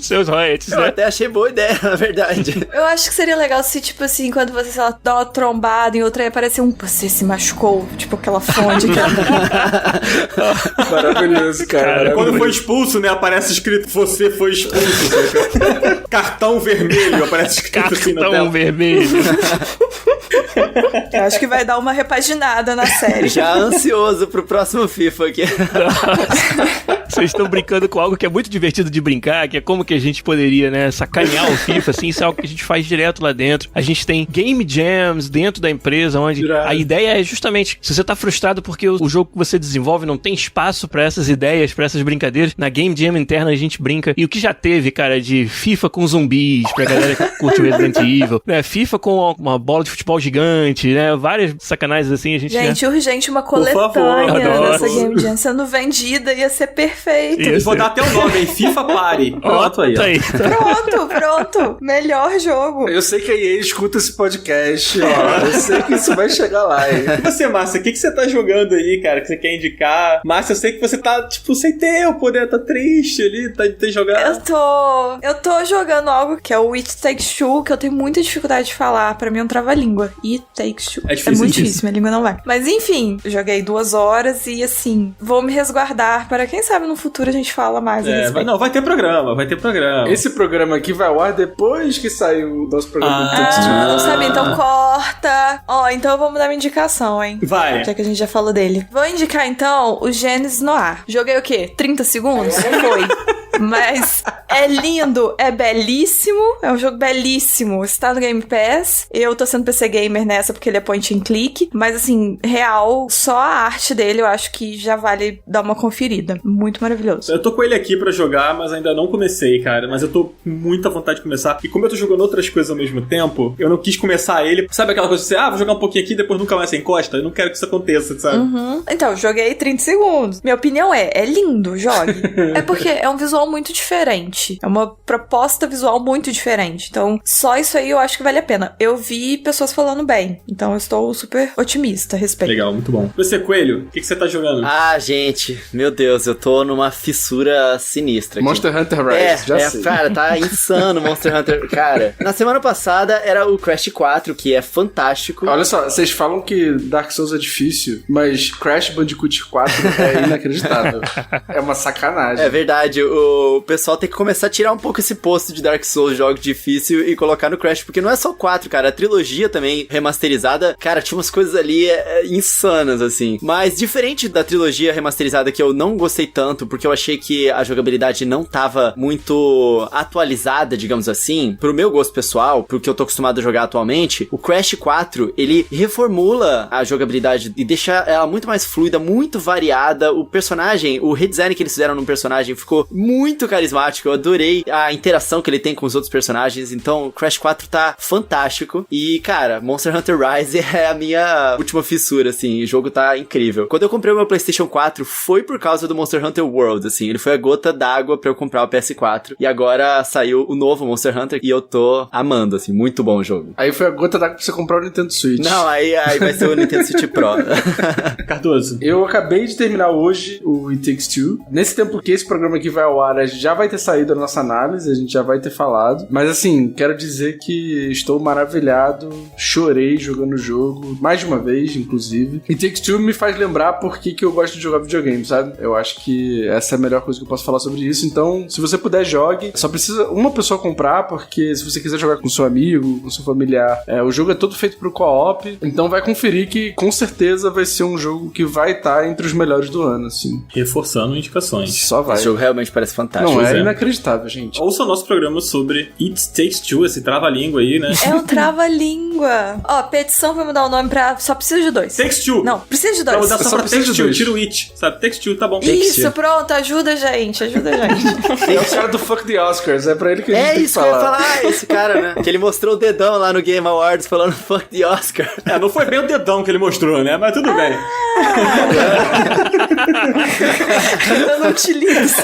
Seus royalties, Eu né? até achei boa ideia, na verdade. Eu acho que seria legal se, tipo assim, quando você, sei lá, dá uma trombada em outra e aparecer você se machucou, tipo aquela fonte. Maravilhoso, cara. Quando foi expulso, né, aparece escrito você foi expulso. Sabe? Cartão vermelho, aparece escrito assim na Cartão tela. vermelho. Eu acho que vai dar uma repaginada na série. Já ansioso pro próximo FIFA aqui. Vocês estão brincando com algo que é muito divertido de brincar, que é como que a gente poderia, né, sacanear o FIFA, assim, isso é algo que a gente faz direto lá dentro. A gente tem game jams dentro da empresa, onde a ideia é justamente, se você tá frustrado porque o jogo que você desenvolve não tem espaço pra essas ideias, pra essas brincadeiras, na game jam interna a gente brinca. E o que já teve, cara, de FIFA com zumbis, pra galera que curte Resident Evil, né, FIFA com uma bola de futebol gigante, né, várias sacanagens assim, a gente... Gente, urgente, uma favor, coletânea adoro. dessa Game Jam sendo vendida, ia ser perfeito. Isso. Vou dar até o nome, hein? FIFA Party. Pronto aí, ó. Tá aí. Pronto. Melhor jogo. Eu sei que a EA escuta esse podcast, ó. Eu sei que isso vai chegar lá, hein? E você, Márcia, o que você tá jogando aí, cara, que você quer indicar? Márcia, eu sei que você tá, tipo, sem tempo, né? Tá triste ali, tá de ter jogado. Eu tô jogando algo que é o It Takes Two, que eu tenho muita dificuldade de falar. Pra mim é um trava-língua. It Takes Two. É difícil muito isso. difícil, minha língua não vai. Mas enfim, joguei 2 horas e assim, vou me resguardar para quem sabe no futuro a gente fala mais a respeito. Vai ter programa. Esse programa aqui vai ao ar depois que saiu o nosso programa do Text. Não sabia, então corta. Ó, então eu vou mudar minha indicação, hein? Vai. Já que a gente já falou dele. Vou indicar então o Genesis Noir. Joguei o quê? 30 segundos? Foi. Mas é lindo, é belíssimo, é um jogo belíssimo. Está no Game Pass. Eu tô sendo PC Gamer nessa porque ele é point and click. Mas assim, real, só a arte dele eu acho que já vale dar uma conferida. Muito maravilhoso. Eu tô com ele aqui pra jogar, mas ainda não comecei, cara. Mas eu tô com muita vontade de começar. E como eu tô jogando outras coisas ao mesmo tempo, eu não quis começar ele. Sabe aquela coisa de você, vou jogar um pouquinho aqui e depois nunca mais você encosta? Eu não quero que isso aconteça, sabe? Então, joguei 30 segundos. Minha opinião é lindo, jogue. É porque é um visual muito diferente. É uma proposta visual muito diferente. Então, só isso aí eu acho que vale a pena. Eu vi pessoas falando bem. Então, eu estou super otimista a respeito. Legal, muito bom. Você, Coelho, o que você tá jogando? Ah, gente, meu Deus, eu tô numa fissura sinistra aqui. Monster Hunter Rise, já sei. Cara, tá insano Monster Hunter. Cara, na semana passada era o Crash 4, que é fantástico. Olha só, vocês falam que Dark Souls é difícil, mas Crash Bandicoot 4 é inacreditável. É uma sacanagem. É verdade, o pessoal tem que começar a tirar um pouco esse posto de Dark Souls, jogo difícil, e colocar no Crash, porque não é só o 4, cara, a trilogia também remasterizada, cara, tinha umas coisas ali insanas, assim. Mas diferente da trilogia remasterizada, que eu não gostei tanto, porque eu achei que a jogabilidade não tava muito atualizada, digamos assim, pro meu gosto pessoal, pro que eu tô acostumado a jogar atualmente, o Crash 4, ele reformula a jogabilidade e deixa ela muito mais fluida, muito variada. O personagem, o redesign que eles fizeram no personagem ficou muito carismático. Eu adorei a interação que ele tem com os outros personagens, então Crash 4 tá fantástico. E, cara, Monster Hunter Rise é a minha última fissura, assim, o jogo tá incrível. Quando eu comprei o meu PlayStation 4, foi por causa do Monster Hunter World, assim, ele foi a gota d'água pra eu comprar o PS4. E agora saiu o novo Monster Hunter e eu tô amando, assim, muito bom o jogo. Aí foi a gota d'água pra você comprar o Nintendo Switch. Não, aí vai ser o Nintendo Switch Pro. Cardoso. Eu acabei de terminar hoje o It Takes Two. Nesse tempo que esse programa aqui vai ao ar, a gente já vai ter saído a nossa análise, a gente já vai ter falado. Mas assim, quero dizer que estou maravilhado, chorei jogando o jogo, mais de uma vez, inclusive. It Takes Two me faz lembrar por que eu gosto de jogar videogame, sabe? Eu acho que essa é a melhor coisa que eu posso falar sobre isso. Então, se você puder, jogue. Só precisa uma pessoa comprar, porque se você quiser jogar com seu amigo, com seu familiar, o jogo é todo feito pro co-op. Então vai conferir que com certeza vai ser um jogo que vai estar entre os melhores do ano, assim. Reforçando indicações. Só vai. Esse jogo realmente parece fantástico. Não, é inacreditável, gente. Ouça o nosso programa sobre It Takes Two, esse trava-língua aí, né? É um trava-língua. Ó, petição vai mudar o nome pra... Só precisa de 2. Takes Two. Não, precisa de 2. Pra mudar só pra Takes Two, dois. tira o It, sabe? Takes Two, tá bom. Isso, pronto, ajuda a gente, É o cara do Fuck the Oscars, é pra ele que a gente tem que isso que eu ia falar. falar, esse cara, né? Que ele mostrou o dedão lá no Game Awards falando fuck the Oscar. Não foi bem o dedão que ele mostrou, né? Mas tudo bem. Eu não utilizo.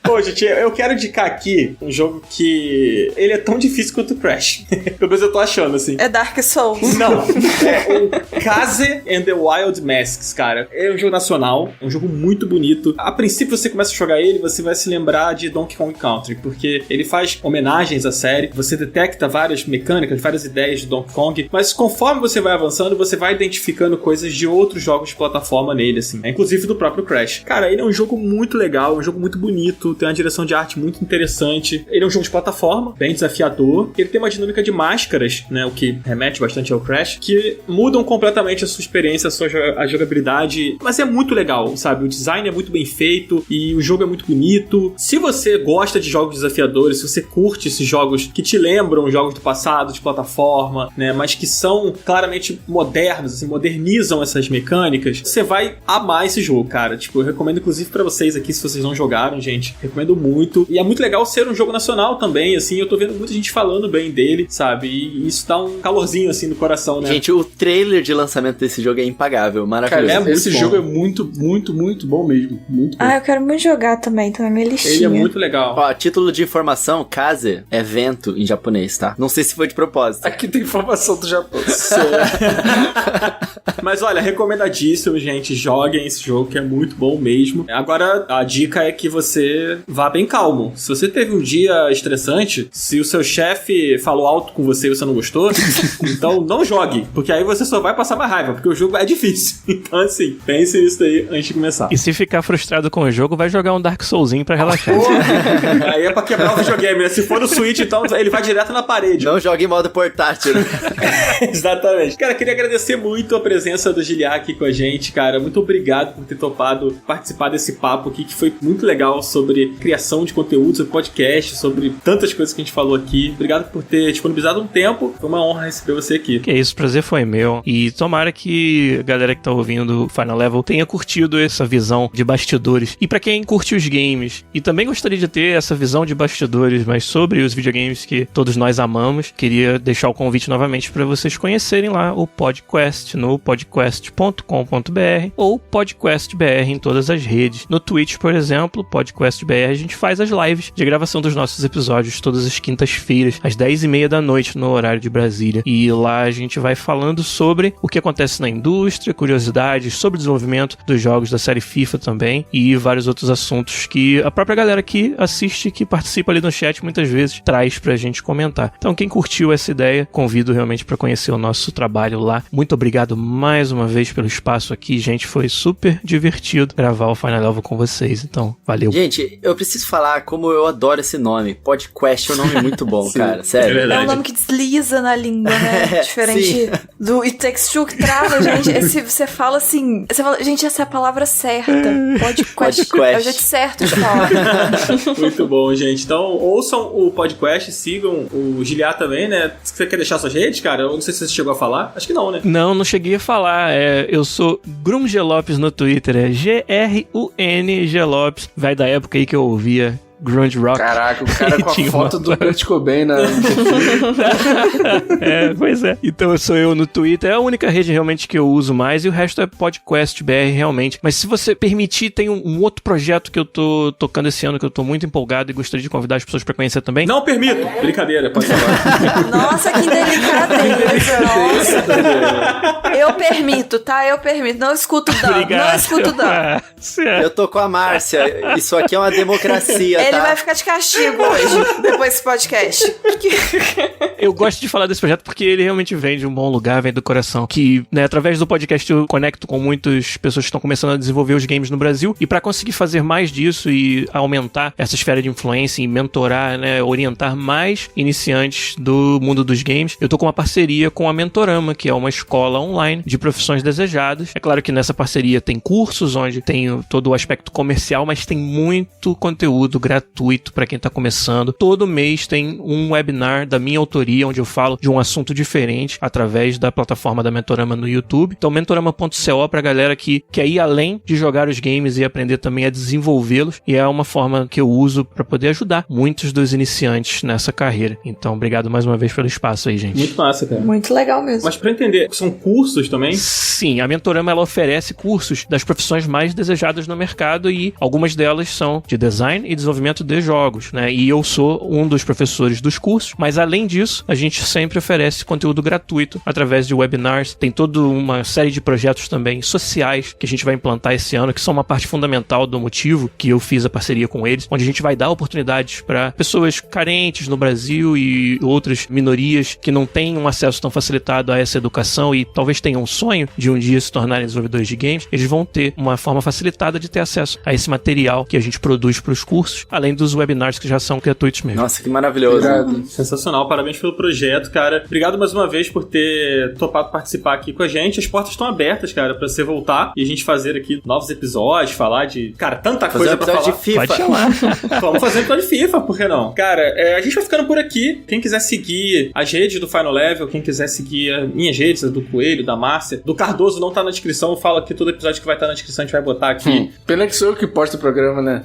Pô, gente, eu quero indicar aqui um jogo que ele é tão difícil quanto o Crash. Pelo menos eu tô achando, assim. É Dark Souls. Não, é o Kaze and the Wild Masks, cara. É um jogo nacional, é um jogo muito bonito. A princípio, você começa a jogar ele, você vai se lembrar de Donkey Kong Country, porque ele faz homenagens à série, você detecta várias mecânicas, várias ideias de Donkey Kong, mas conforme você vai avançando, você vai identificando coisas de outros jogos de plataforma nele, assim, inclusive do próprio Crash. Cara, ele é um jogo muito legal, um jogo muito bonito, tem uma direção de arte muito interessante. Ele é um jogo de plataforma, bem desafiador. Ele tem uma dinâmica de máscaras, né, o que remete bastante ao Crash, que mudam completamente a sua experiência, a jogabilidade, mas é muito legal, sabe? O design é muito bem feito e o jogo é muito bonito. Se você gosta de jogos desafiadores, se você curte esses jogos que te lembram jogos do passado, de plataforma, né, mas que são claramente modernos, assim, modernizam essas mecânicas, você vai amar esse jogo, cara. Tipo, eu recomendo inclusive pra vocês aqui, se vocês não jogaram, gente, recomendo muito. E é muito legal ser um jogo nacional também, assim, eu tô vendo muita gente falando bem dele, sabe? E isso dá um calorzinho, assim, no coração, né? Gente, o trailer de lançamento desse jogo é impagável, maravilhoso. Cara, esse jogo é muito, muito, muito bom mesmo. Muito bom. Eu quero muito jogar também, tá na minha listinha. Ele é muito legal. Ó, título de informação, Kaze é vento em japonês, tá? Não sei se foi de propósito. Aqui tem informação do Japão. Mas olha, recomendadíssimo, gente. Joguem esse jogo que é muito bom mesmo. Agora, a dica é que você vá bem calmo. Se você teve um dia estressante, se o seu chefe falou alto com você e você não gostou, então não jogue, porque aí você só vai passar mais raiva, porque o jogo é difícil. Então, assim, pense nisso aí antes de começar. E se ficar frustrado com o jogo, vai jogar um Dark Soulzinho pra relaxar. Aí é pra quebrar o videogame, né? Se for no Switch, então ele vai direto na parede. Não jogue em modo portátil. Exatamente. Cara, queria agradecer muito a presença do Giliar aqui com a gente, cara. Muito obrigado por ter topado participar desse papo aqui, que foi muito legal, sobre criação de conteúdo, sobre podcast, sobre tantas coisas que a gente falou aqui. Obrigado por ter disponibilizado um tempo. Foi uma honra receber você aqui. Que isso, o prazer foi meu. E tomara que a galera que tá ouvindo o Final Level tenha curtido essa visão de bastidores. E pra quem curte os games e também gostaria de ter essa visão de bastidores, mas sobre os videogames que todos nós amamos, queria deixar o convite novamente pra vocês conhecerem lá o PodQuest no podquest.com.br ou PodQuestBR em todas as redes. No Twitch, por exemplo, PodQuestBR, a gente faz as lives de gravação dos nossos episódios todas as quintas-feiras, às 10h30 da noite, no horário de Brasília. E lá a gente vai falando sobre o que acontece na indústria, curiosidades sobre o desenvolvimento dos jogos da série FIFA também, e vários outros assuntos que a própria galera que assiste, que participa ali no chat, muitas vezes traz pra gente comentar. Então, quem curtiu essa ideia, convido realmente pra conhecer o nosso trabalho lá. Muito obrigado mais uma vez pelo espaço aqui, gente. Foi super divertido gravar o Final Level com vocês. Então, valeu. Gente, eu preciso falar como eu adoro esse nome. PodQuest é um nome muito bom, cara. Sério. É verdade. É um nome que desliza na língua, né? Diferente do It Takes Two, que trava, gente. Esse, você fala assim... Você fala, gente, essa é a palavra certa. PodQuest. É o jeito certo de falar. Muito bom, gente. Então, ouçam o podcast, sigam o Giliar também, né? Você quer deixar suas redes, cara? Eu não sei se você chegou a falar. Acho que não, né? Não cheguei a falar. Eu sou Grunge Lopes no Twitter. É GRUNG Lopes. Vai da época aí que eu ouvia grunge rock. Caraca, o cara com a foto do Kurt Cobain na... Pois é. Então sou eu no Twitter, é a única rede realmente que eu uso mais, e o resto é PodQuestBR realmente. Mas se você permitir, tem um outro projeto que eu tô tocando esse ano, que eu tô muito empolgado e gostaria de convidar as pessoas pra conhecer também. Não permito! Brincadeira, pode falar. Nossa, que delicadeza. Nossa. Eu permito, tá? Eu permito. Não escuto Dan. Obrigado. Não escuto Dan. Eu tô com a Márcia. Isso aqui é uma democracia, tá? Ele vai ficar de castigo hoje, depois desse podcast. Eu gosto de falar desse projeto porque ele realmente vem de um bom lugar, vem do coração. Que, né, através do podcast eu conecto com muitas pessoas que estão começando a desenvolver os games no Brasil. E pra conseguir fazer mais disso e aumentar essa esfera de influência e mentorar, né, orientar mais iniciantes do mundo dos games, eu tô com uma parceria com a Mentorama, que é uma escola online de profissões desejadas. É claro que nessa parceria tem cursos onde tem todo o aspecto comercial, mas tem muito conteúdo gratuito pra quem tá começando. Todo mês tem um webinar da minha autoria, onde eu falo de um assunto diferente através da plataforma da Mentorama no YouTube. Então, mentorama.co pra galera que quer ir além de jogar os games e aprender também a desenvolvê-los. E é uma forma que eu uso pra poder ajudar muitos dos iniciantes nessa carreira. Então, obrigado mais uma vez pelo espaço aí, gente. Muito massa, cara. Muito legal mesmo. Mas pra entender, são cursos também? Sim, a Mentorama ela oferece cursos das profissões mais desejadas no mercado e algumas delas são de design e desenvolvimento de jogos, né? E eu sou um dos professores dos cursos, mas além disso, a gente sempre oferece conteúdo gratuito através de webinars. Tem toda uma série de projetos também sociais que a gente vai implantar esse ano, que são uma parte fundamental do motivo que eu fiz a parceria com eles, onde a gente vai dar oportunidades para pessoas carentes no Brasil e outras minorias que não têm um acesso tão facilitado a essa educação e talvez tenham um sonho de um dia se tornarem desenvolvedores de games. Eles vão ter uma forma facilitada de ter acesso a esse material que a gente produz para os cursos, além dos webinars que já são gratuitos mesmo. Nossa, que maravilhoso. Sensacional, parabéns pelo projeto, cara. Obrigado mais uma vez por ter topado participar aqui com a gente. As portas estão abertas, cara, pra você voltar e a gente fazer aqui novos episódios, falar de, cara, tanta coisa pra falar. De FIFA. Pode chamar. Vamos fazer um episódio de FIFA, por que não? Cara, a gente vai ficando por aqui. Quem quiser seguir as redes do Final Level, quem quiser seguir as minhas redes, do Coelho, da Márcia, do Cardoso não tá na descrição, eu falo aqui todo episódio que vai estar na descrição, a gente vai botar aqui. Pena que sou eu que posto o programa, né?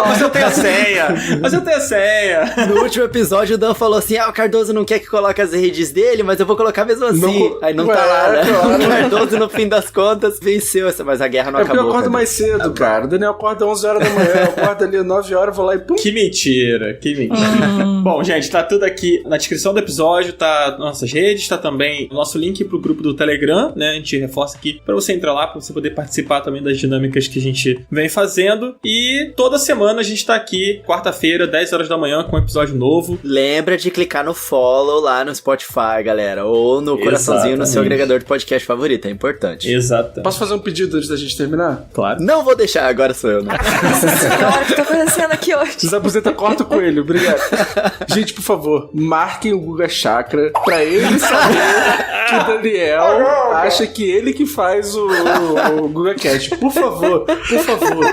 Mas eu tenho a senha. Mas eu tenho a senha. No último episódio, o Dan falou assim, o Cardoso não quer que coloque as redes dele, mas eu vou colocar mesmo assim. Aí não tá lá, né? Claro. O Cardoso, no fim das contas, venceu essa, mas a guerra não acabou. É porque eu acordo mais cedo, cara. O Daniel acorda 11 horas da manhã, eu acordo ali 9 horas, vou lá e pum. Que mentira, que mentira. Bom, gente, tá tudo aqui na descrição do episódio, tá nossas redes, tá também o nosso link pro grupo do Telegram, né? A gente reforça aqui pra você entrar lá, pra você poder participar também das dinâmicas que a gente vem fazendo. E toda semana a gente tá aqui, quarta-feira, 10 horas da manhã, com um episódio novo. Lembra de clicar no follow lá no Spotify, galera, ou no coraçãozinho no seu agregador de podcast favorito, é importante. Exato. Posso fazer um pedido antes da gente terminar? Claro. Não vou deixar, agora sou eu, né? Senhora, o que tá acontecendo aqui hoje? Se aposenta, corta o coelho, obrigado. Gente, por favor, marquem o Guga Chakra pra ele saber que o Daniel acha que ele que faz o Guga Cast. Por favor.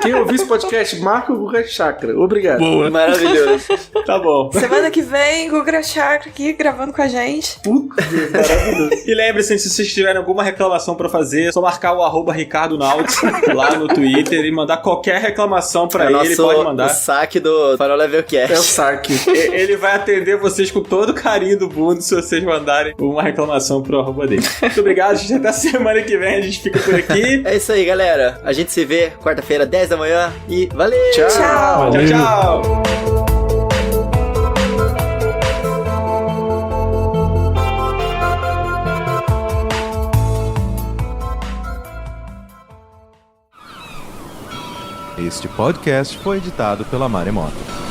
Quem ouvir esse podcast, marca o Guga Chakra. Obrigado. Boa. Maravilhoso. Tá bom. Semana que vem, Guga Chakra aqui gravando com a gente. Puta, maravilhoso. E lembre-se, se vocês tiverem alguma reclamação pra fazer, é só marcar o @Ricardo Naut lá no Twitter e mandar qualquer reclamação pra ele, pode mandar. O saque do Final Level Cast. É o saque. Ele vai atender vocês com todo o carinho do mundo se vocês mandarem uma reclamação pro @dele. Muito obrigado, gente. Até semana que vem a gente fica por aqui. É isso aí, galera. A gente se vê quarta-feira, 10 da manhã e valeu! Tchau. Tchau, tchau. Este podcast foi editado pela Maremoto.